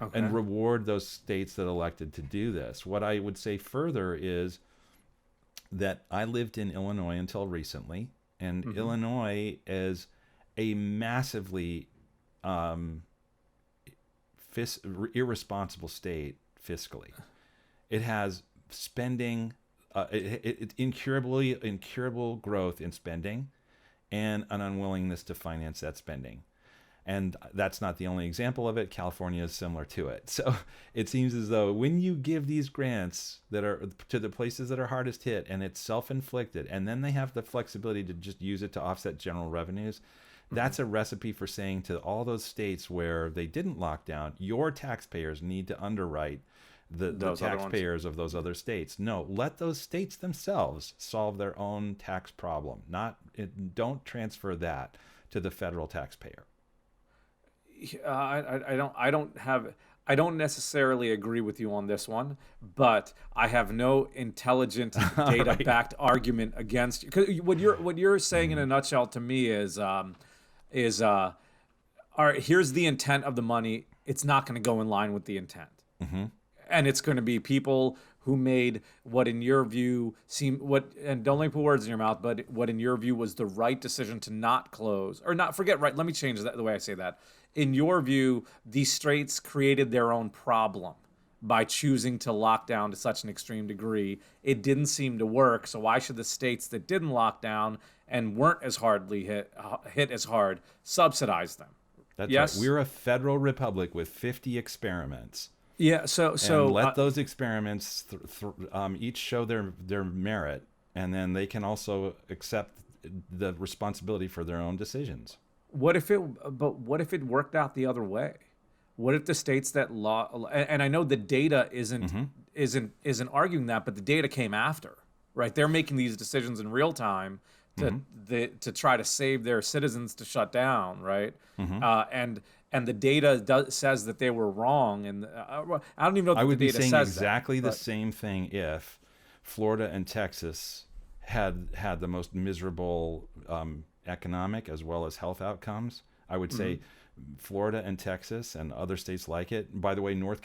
Okay. And reward those states that elected to do this. What I would say further is that I lived in Illinois until recently, and Illinois is a massively irresponsible state fiscally. It has spending, incurable growth in spending, and an unwillingness to finance that spending. And that's not the only example of it. California is similar to it. So it seems as though when you give these grants that are to the places that are hardest hit, and it's self-inflicted, and then they have the flexibility to just use it to offset general revenues, that's a recipe for saying to all those states where they didn't lock down, your taxpayers need to underwrite the taxpayers of those other states. No, let those states themselves solve their own tax problem. Don't transfer that to the federal taxpayer. I don't necessarily agree with you on this one, but I have no intelligent data-backed argument against you. 'Cause what you're saying in a nutshell to me is all right, here's the intent of the money. It's not going to go in line with the intent, and it's going to be people who made what in your view and don't let me put words in your mouth, but what in your view was the right decision to not close or not forget. Right? Let me change that the way I say that. In your view, these states created their own problem by choosing to lock down to such an extreme degree. It didn't seem to work, so why should the states that didn't lock down and weren't as hardly hit as hard subsidize them? That's yes? right. We're a federal republic with 50 experiments. Yeah, so and let those experiments each show their merit, and then they can also accept the responsibility for their own decisions. What if it worked out the other way? What if the states that and I know the data isn't arguing that, but the data came after, right? They're making these decisions in real time to try to save their citizens to shut down, right? And the data says that they were wrong, and I don't even know if the data says that. I would be saying exactly the same thing if Florida and Texas had the most miserable economic as well as health outcomes. I would say Florida and Texas and other states like it. By the way, North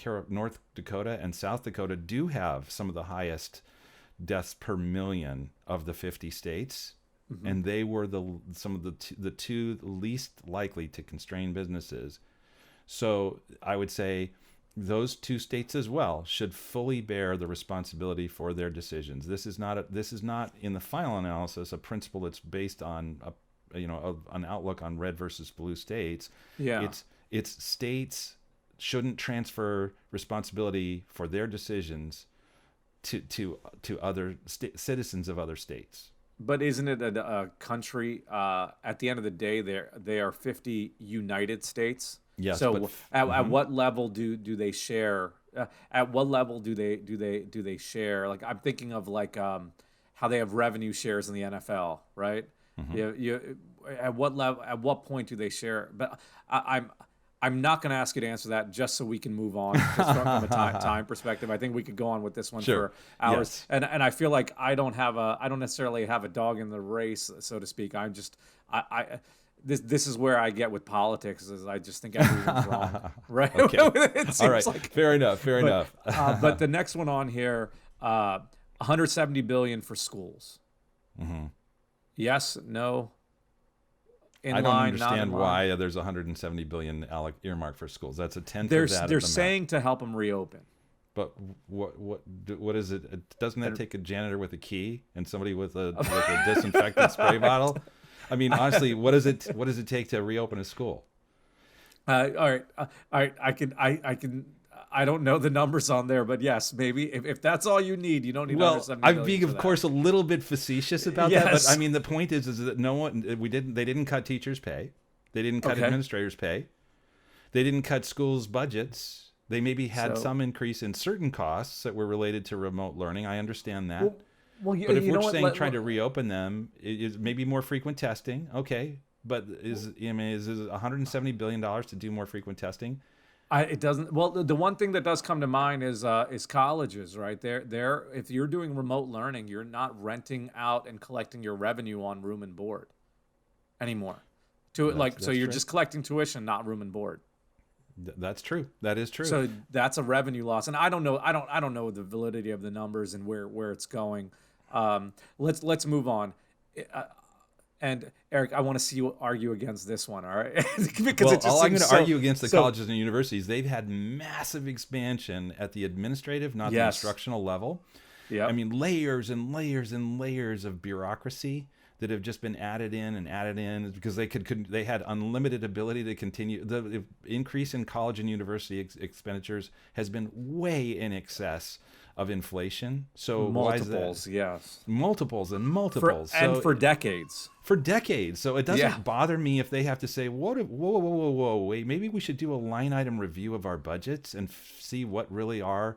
Dakota and South Dakota do have some of the highest deaths per million of the 50 states, and they were some of the two least likely to constrain businesses. So I would say those two states as well should fully bear the responsibility for their decisions. This is not in the final analysis a principle that's based on an outlook on red versus blue states. Yeah. It's states shouldn't transfer responsibility for their decisions to other citizens of other states. But isn't it a country? At the end of the day, they are 50 united states. Yes. So at what level do they share? At what level do they share? Like I'm thinking of how they have revenue shares in the NFL, right? At what level? At what point do they share? But I'm not going to ask you to answer that just so we can move on just from a time perspective. I think we could go on with this one for hours. Yes. And I feel like I don't necessarily have a dog in the race, so to speak. I'm just this is where I get with politics is I just think everyone's wrong, right? Okay. All right. Fair enough. But the next one on here, 170 billion for schools. Mm-hmm. Yes, no. In I don't line, not in understand line. why there's 170 billion earmarked for schools. That's a tenth They're of that. they're of the saying to help them reopen. But what is it? Doesn't that take a janitor with a key and somebody with a disinfectant spray bottle? I mean, honestly, what does it take to reopen a school? All right. I can. I don't know the numbers on there, but yes, maybe if that's all you need, you don't need. Well, 170 I'm billion being, for of that. course, a little bit facetious about that. But Yes. I mean, the point is that they didn't cut teachers' pay, they didn't cut Okay. administrators' pay, they didn't cut schools' budgets. They maybe had So- some increase in certain costs that were related to remote learning. I understand that. Well, But if you know we're what? saying trying to reopen them, is maybe more frequent testing. Okay, but is $170 billion to do more frequent testing? It doesn't. Well, the one thing that does come to mind is colleges, right? They're if you're doing remote learning, you're not renting out and collecting your revenue on room and board anymore. So That's you're true. just collecting tuition, not room and board. That's true. That is true. So that's a revenue loss, and I don't know. I don't know the validity of the numbers and where it's going. Let's move on. And Eric, I want to see you argue against this one, all right? Because well, it just all I'm seems going to so- argue against the so- colleges and universities, they've had massive expansion at the administrative, not the Yes. instructional level. Yeah. I mean, layers and layers and layers of bureaucracy that have just been added in because they had unlimited ability to continue. The increase in college and university expenditures has been way in excess of inflation. So why is that? multiples, yes, Multiples and multiples. for decades. For decades. So it doesn't Yeah. bother me if they have to say, whoa, wait, maybe we should do a line item review of our budgets and see what really are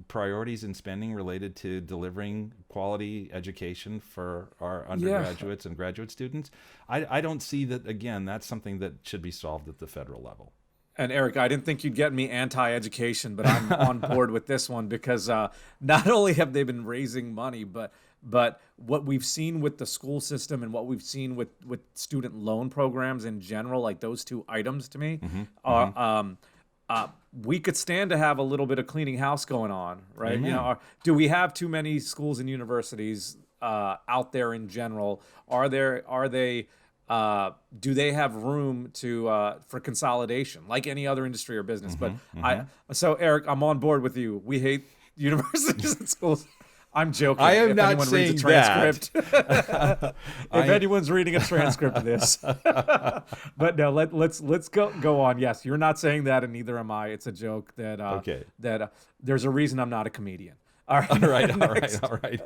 priorities in spending related to delivering quality education for our undergraduates and graduate students. I don't see that, again, that's something that should be solved at the federal level. And Eric, I didn't think you'd get me anti-education, but I'm on board with this one because not only have they been raising money, but what we've seen with the school system and what we've seen with student loan programs in general, like those two items to me, are we could stand to have a little bit of cleaning house going on, right? Amen. You know, do we have too many schools and universities out there in general? Are they do they have room to for consolidation like any other industry or business? So Eric, I'm on board with you. We hate universities and schools. I'm joking. I am if not anyone saying reads a transcript. that. If anyone's reading a transcript of this, but no, let's go on. Yes, you're not saying that, and neither am I. It's a joke that Okay. that there's a reason I'm not a comedian. All right, All right.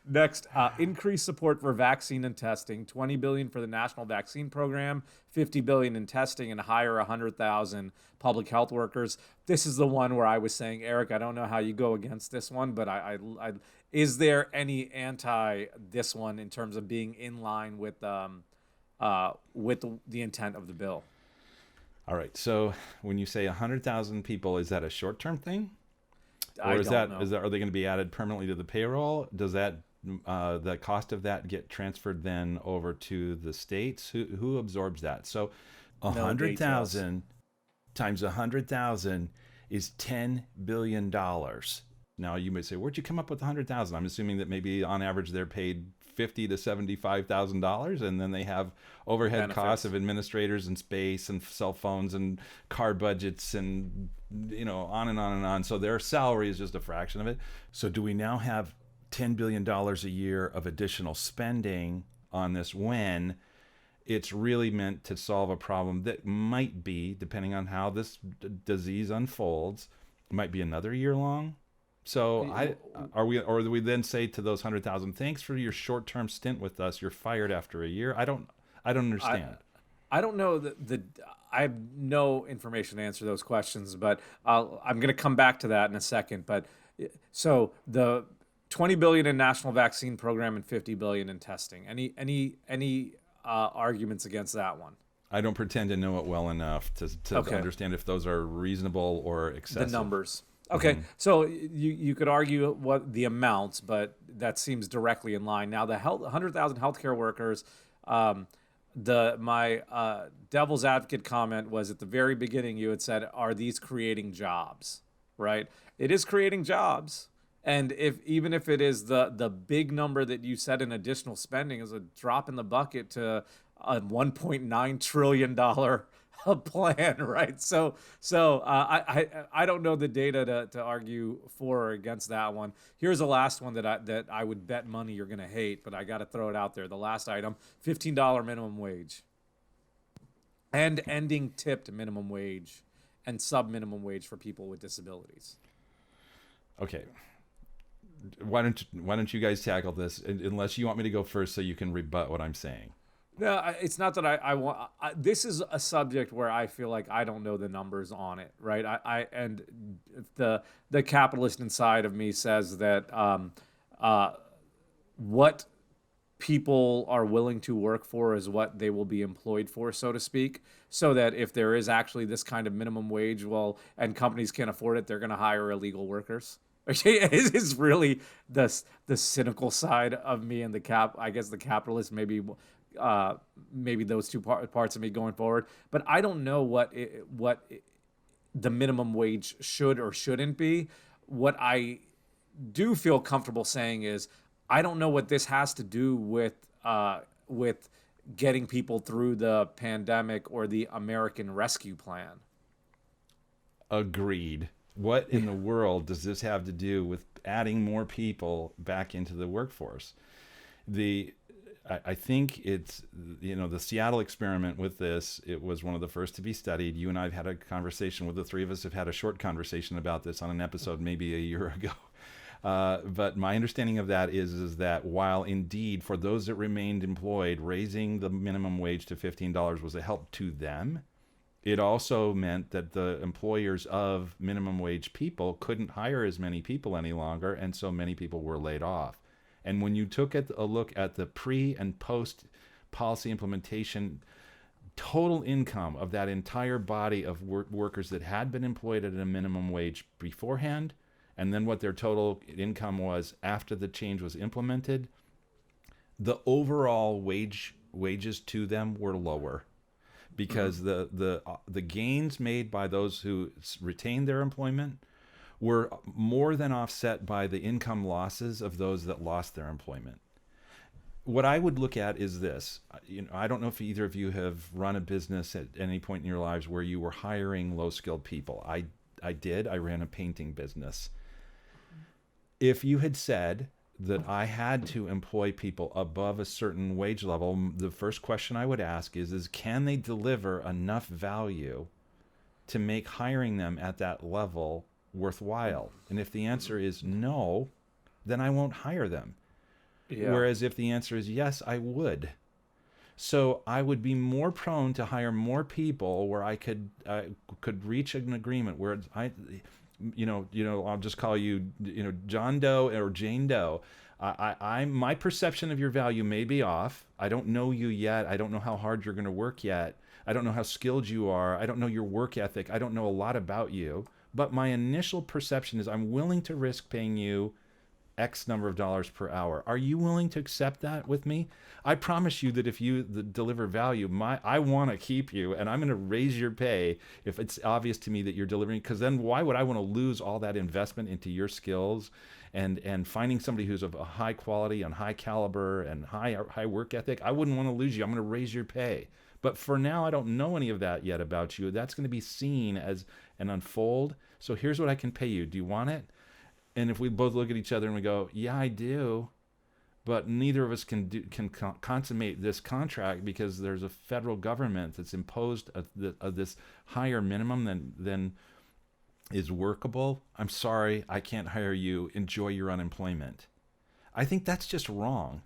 Next, increase support for vaccine and testing. 20 billion for the national vaccine program, 50 billion in testing, and hire 100,000 public health workers. This is the one where I was saying, Eric, I don't know how you go against this one, but I is there any anti this one in terms of being in line with the intent of the bill? All right. So when you say 100,000 people, is that a short-term thing? Or I is don't that know. are they going to be added permanently to the payroll? Does that the cost of that get transferred then over to the states? Who absorbs that? So 100,000 times 100,000 is $10 billion. Now you may say, where'd you come up with 100,000? I'm assuming that maybe on average they're paid $50,000 to $75,000, and then they have overhead Benefits. costs of administrators and space and cell phones and car budgets and on and on and on. So their salary is just a fraction of it. So do we now have $10 billion a year of additional spending on this when it's really meant to solve a problem that might be, depending on how this disease unfolds, might be another year long? So or do we then say to those 100,000, thanks for your short-term stint with us, you're fired after a year? I don't understand. I don't know I have no information to answer those questions, but I'm going to come back to that in a second. But so the 20 billion in national vaccine program and 50 billion in testing. Any arguments against that one? I don't pretend to know it well enough to Okay. understand if those are reasonable or excessive. The numbers. Okay, so you could argue what the amounts, but that seems directly in line. Now the 100,000 healthcare workers. My devil's advocate comment was at the very beginning. You had said, "Are these creating jobs?" Right? It is creating jobs, And even if it is the big number that you said in additional spending is a drop in the bucket to a $1.9 trillion plan, right? I don't know the data to argue for or against that one. Here's the last one that I would bet money you're gonna hate, but I got to throw it out there. The last item: $15 minimum wage, and ending tipped minimum wage and sub minimum wage for people with disabilities. Okay. Why don't you guys tackle this, unless you want me to go first so you can rebut what I'm saying? No, it's not that I want. This is a subject where I feel like I don't know the numbers on it, right? And the capitalist inside of me says that what people are willing to work for is what they will be employed for, so to speak. So that if there is actually this kind of minimum wage, well, and companies can't afford it, they're going to hire illegal workers. Is really the cynical side of me and I guess the capitalist, maybe those two parts of me going forward. But I don't know what the minimum wage should or shouldn't be. What I do feel comfortable saying is I don't know what this has to do with getting people through the pandemic or the American Rescue Plan. Agreed. What in the world does this have to do with adding more people back into the workforce? I think it's, the Seattle experiment with this, it was one of the first to be studied. You and I have had a conversation with the three of us have had a short conversation about this on an episode maybe a year ago. But my understanding of that is that while indeed for those that remained employed, raising the minimum wage to $15 was a help to them, it also meant that the employers of minimum wage people couldn't hire as many people any longer, and so many people were laid off. And when you took a look at the pre and post policy implementation total income of that entire body of workers that had been employed at a minimum wage beforehand, and then what their total income was after the change was implemented, the overall wages to them were lower. Because the gains made by those who retained their employment were more than offset by the income losses of those that lost their employment. What I would look at is this. I don't know if either of you have run a business at any point in your lives where you were hiring low-skilled people. I did. I ran a painting business. If you had said that I had to employ people above a certain wage level, the first question I would ask is can they deliver enough value to make hiring them at that level worthwhile? And if the answer is no, then I won't hire them. Yeah. Whereas if the answer is yes, I would. So I would be more prone to hire more people where I could reach an agreement where I'll just call you, John Doe or Jane Doe. My perception of your value may be off. I don't know you yet. I don't know how hard you're going to work yet. I don't know how skilled you are. I don't know your work ethic. I don't know a lot about you. But my initial perception is I'm willing to risk paying you X number of dollars per hour. Are you willing to accept that with me? I promise you that if you deliver value, I want to keep you, and I'm going to raise your pay if it's obvious to me that you're delivering, because then why would I want to lose all that investment into your skills and finding somebody who's of a high quality and high caliber and high work ethic? I wouldn't want to lose you. I'm going to raise your pay. But for now, I don't know any of that yet about you. That's going to be seen as an unfold. So here's what I can pay you. Do you want it? And if we both look at each other and we go, yeah, I do, but neither of us can consummate this contract because there's a federal government that's imposed this higher minimum than is workable. I'm sorry, I can't hire you. Enjoy your unemployment. I think that's just wrong.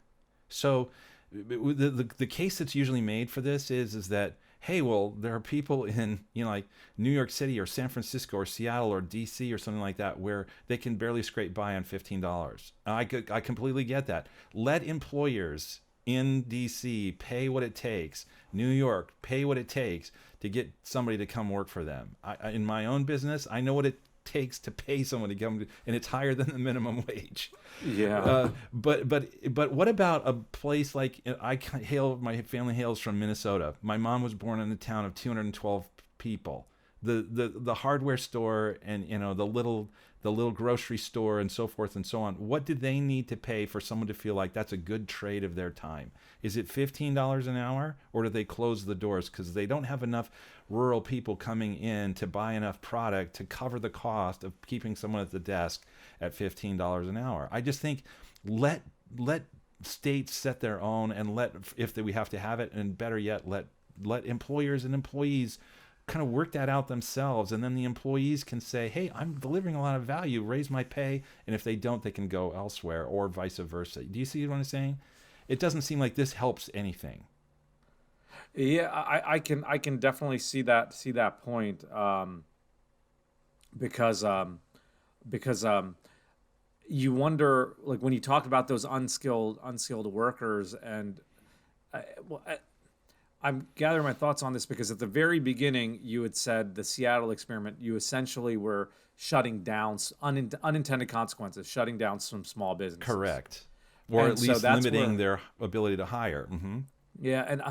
So the case that's usually made for this is that, hey, well, there are people in, like New York City or San Francisco or Seattle or DC or something like that where they can barely scrape by on $15. I completely get that. Let employers in DC pay what it takes. New York, pay what it takes to get somebody to come work for them. In my own business, I know what it takes to pay someone to come, and it's higher than the minimum wage. Yeah. But what about a place like my family hails from Minnesota. My mom was born in a town of 212 people. the hardware store and the little grocery store and so forth and so on, what do they need to pay for someone to feel like that's a good trade of their time? Is it $15 an hour, or do they close the doors because they don't have enough rural people coming in to buy enough product to cover the cost of keeping someone at the desk at $15 an hour? I just think let states set their own, and we have to have it, and better yet, let employers and employees kind of work that out themselves, and then the employees can say, hey, I'm delivering a lot of value, raise my pay, and if they don't, they can go elsewhere, or vice versa. Do you see what I'm saying? It doesn't seem like this helps anything. Yeah, I can definitely see that point, because you wonder, like, when you talk about those unskilled workers, and I'm gathering my thoughts on this because at the very beginning you had said the Seattle experiment, you essentially were shutting down unintended consequences, shutting down some small businesses. Correct. Or And at so least that's limiting where- their ability to hire. Yeah, and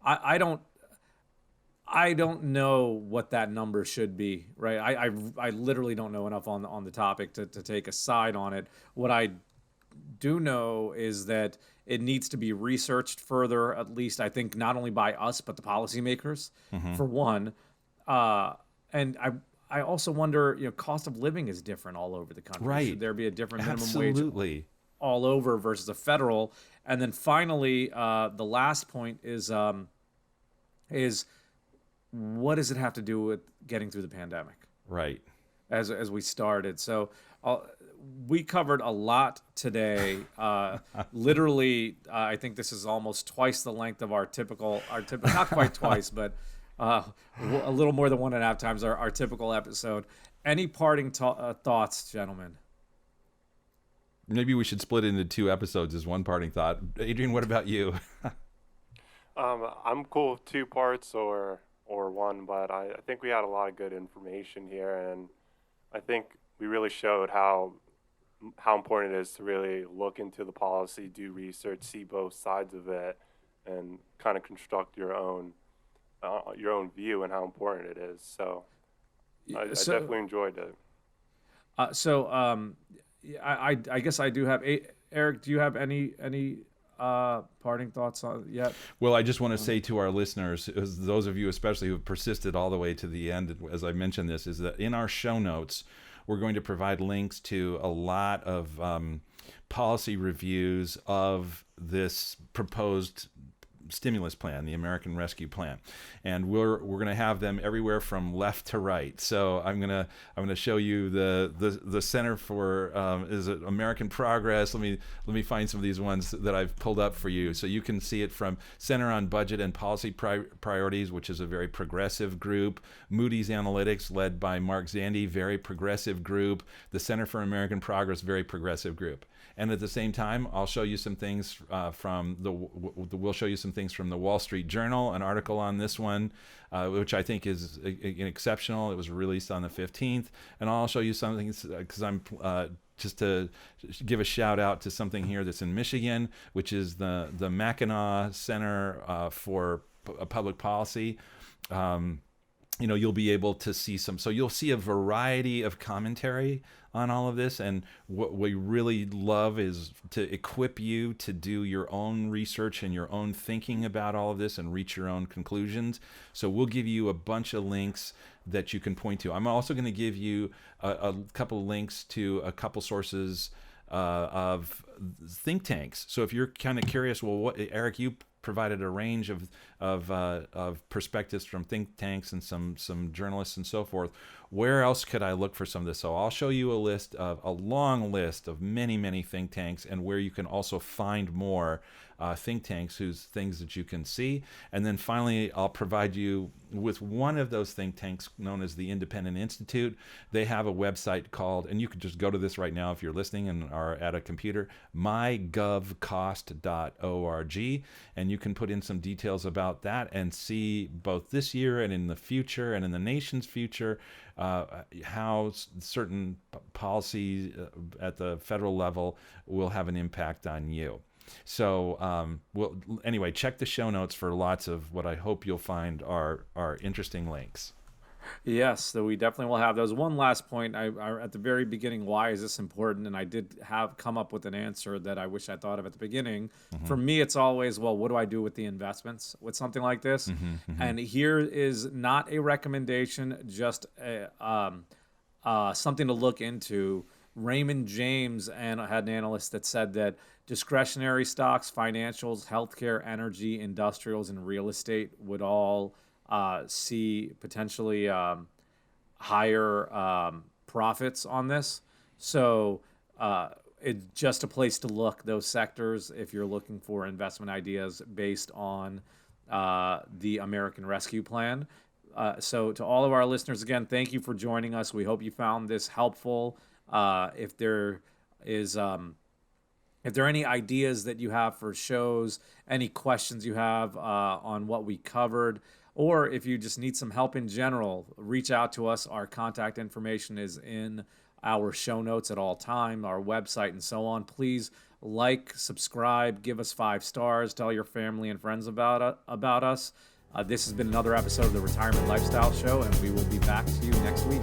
I don't know what that number should be, right? I literally don't know enough on the topic to take a side on it. What I do know is that it needs to be researched further, at least I think not only by us but the policymakers, for one. And I also wonder, cost of living is different all over the country. Right. Should there be a different minimum wage Absolutely. all over versus the federal? And then finally, the last point is what does it have to do with getting through the pandemic Right. as we started? So we covered a lot today. Literally, I think this is almost twice the length of our typical not quite twice, but a little more than 1.5 times our typical episode. Any parting thoughts, gentlemen? Maybe we should split it into 2 episodes as one parting thought. Adrian, what about you? I'm cool with 2 parts or one, but I think we had a lot of good information here, and I think we really showed how important it is to really look into the policy, do research, see both sides of it, and kind of construct your own view and how important it is. So I definitely enjoyed it. I guess I do have Eric. Do you have any parting thoughts on yet? Well, I just want to say to our listeners, those of you especially who have persisted all the way to the end, as I mentioned this, is that in our show notes, we're going to provide links to a lot of policy reviews of this proposed stimulus plan, the American Rescue Plan, and we're going to have them everywhere from left to right. So I'm gonna show you the Center for is it American Progress? Let me find some of these ones that I've pulled up for you, so you can see it from Center on Budget and Policy Priorities, which is a very progressive group. Moody's Analytics, led by Mark Zandi, very progressive group. The Center for American Progress, very progressive group. And at the same time, I'll show you some things we'll show you some things from the Wall Street Journal, an article on this one, which I think is exceptional. It was released on the 15th. And I'll show you something because I'm just to give a shout out to something here that's in Michigan, which is the Mackinac Center for Public Policy. You'll be able to see so you'll see a variety of commentary on all of this, and what we really love is to equip you to do your own research and your own thinking about all of this and reach your own conclusions. So we'll give you a bunch of links that you can point to. I'm also going to give you a couple of links to a couple sources of think tanks. So if you're kind of curious, well, Eric, you provided a range of perspectives from think tanks and some journalists and so forth. Where else could I look for some of this? So I'll show you a long list of many think tanks, and where you can also find more think tanks whose things that you can see. And then finally, I'll provide you with one of those think tanks known as the Independent Institute. They have a website called, and you can just go to this right now if you're listening and are at a computer, mygovcost.org, and you can put in some details about that and see both this year and in the future and in the nation's future how certain policies at the federal level will have an impact on you. So anyway, check the show notes for lots of what I hope you'll find are interesting links. Yes, so we definitely will have those. One last point, at the very beginning, why is this important? And I did have come up with an answer that I wish I thought of at the beginning. For me, it's always, well, what do I do with the investments with something like this? And here is not a recommendation, just something to look into. Raymond James had an analyst that said that discretionary stocks, financials, healthcare, energy, industrials, and real estate would all see potentially higher profits on this. So it's just a place to look, those sectors, if you're looking for investment ideas based on the American Rescue Plan. So to all of our listeners, again, thank you for joining us. We hope you found this helpful. If there are any ideas that you have for shows, any questions you have on what we covered, or if you just need some help in general, reach out to us. Our contact information is in our show notes at all time, our website, and so on. Please like, subscribe, give us 5 stars, tell your family and friends about us. This has been another episode of the Retirement Lifestyle Show, and we will be back to you next week.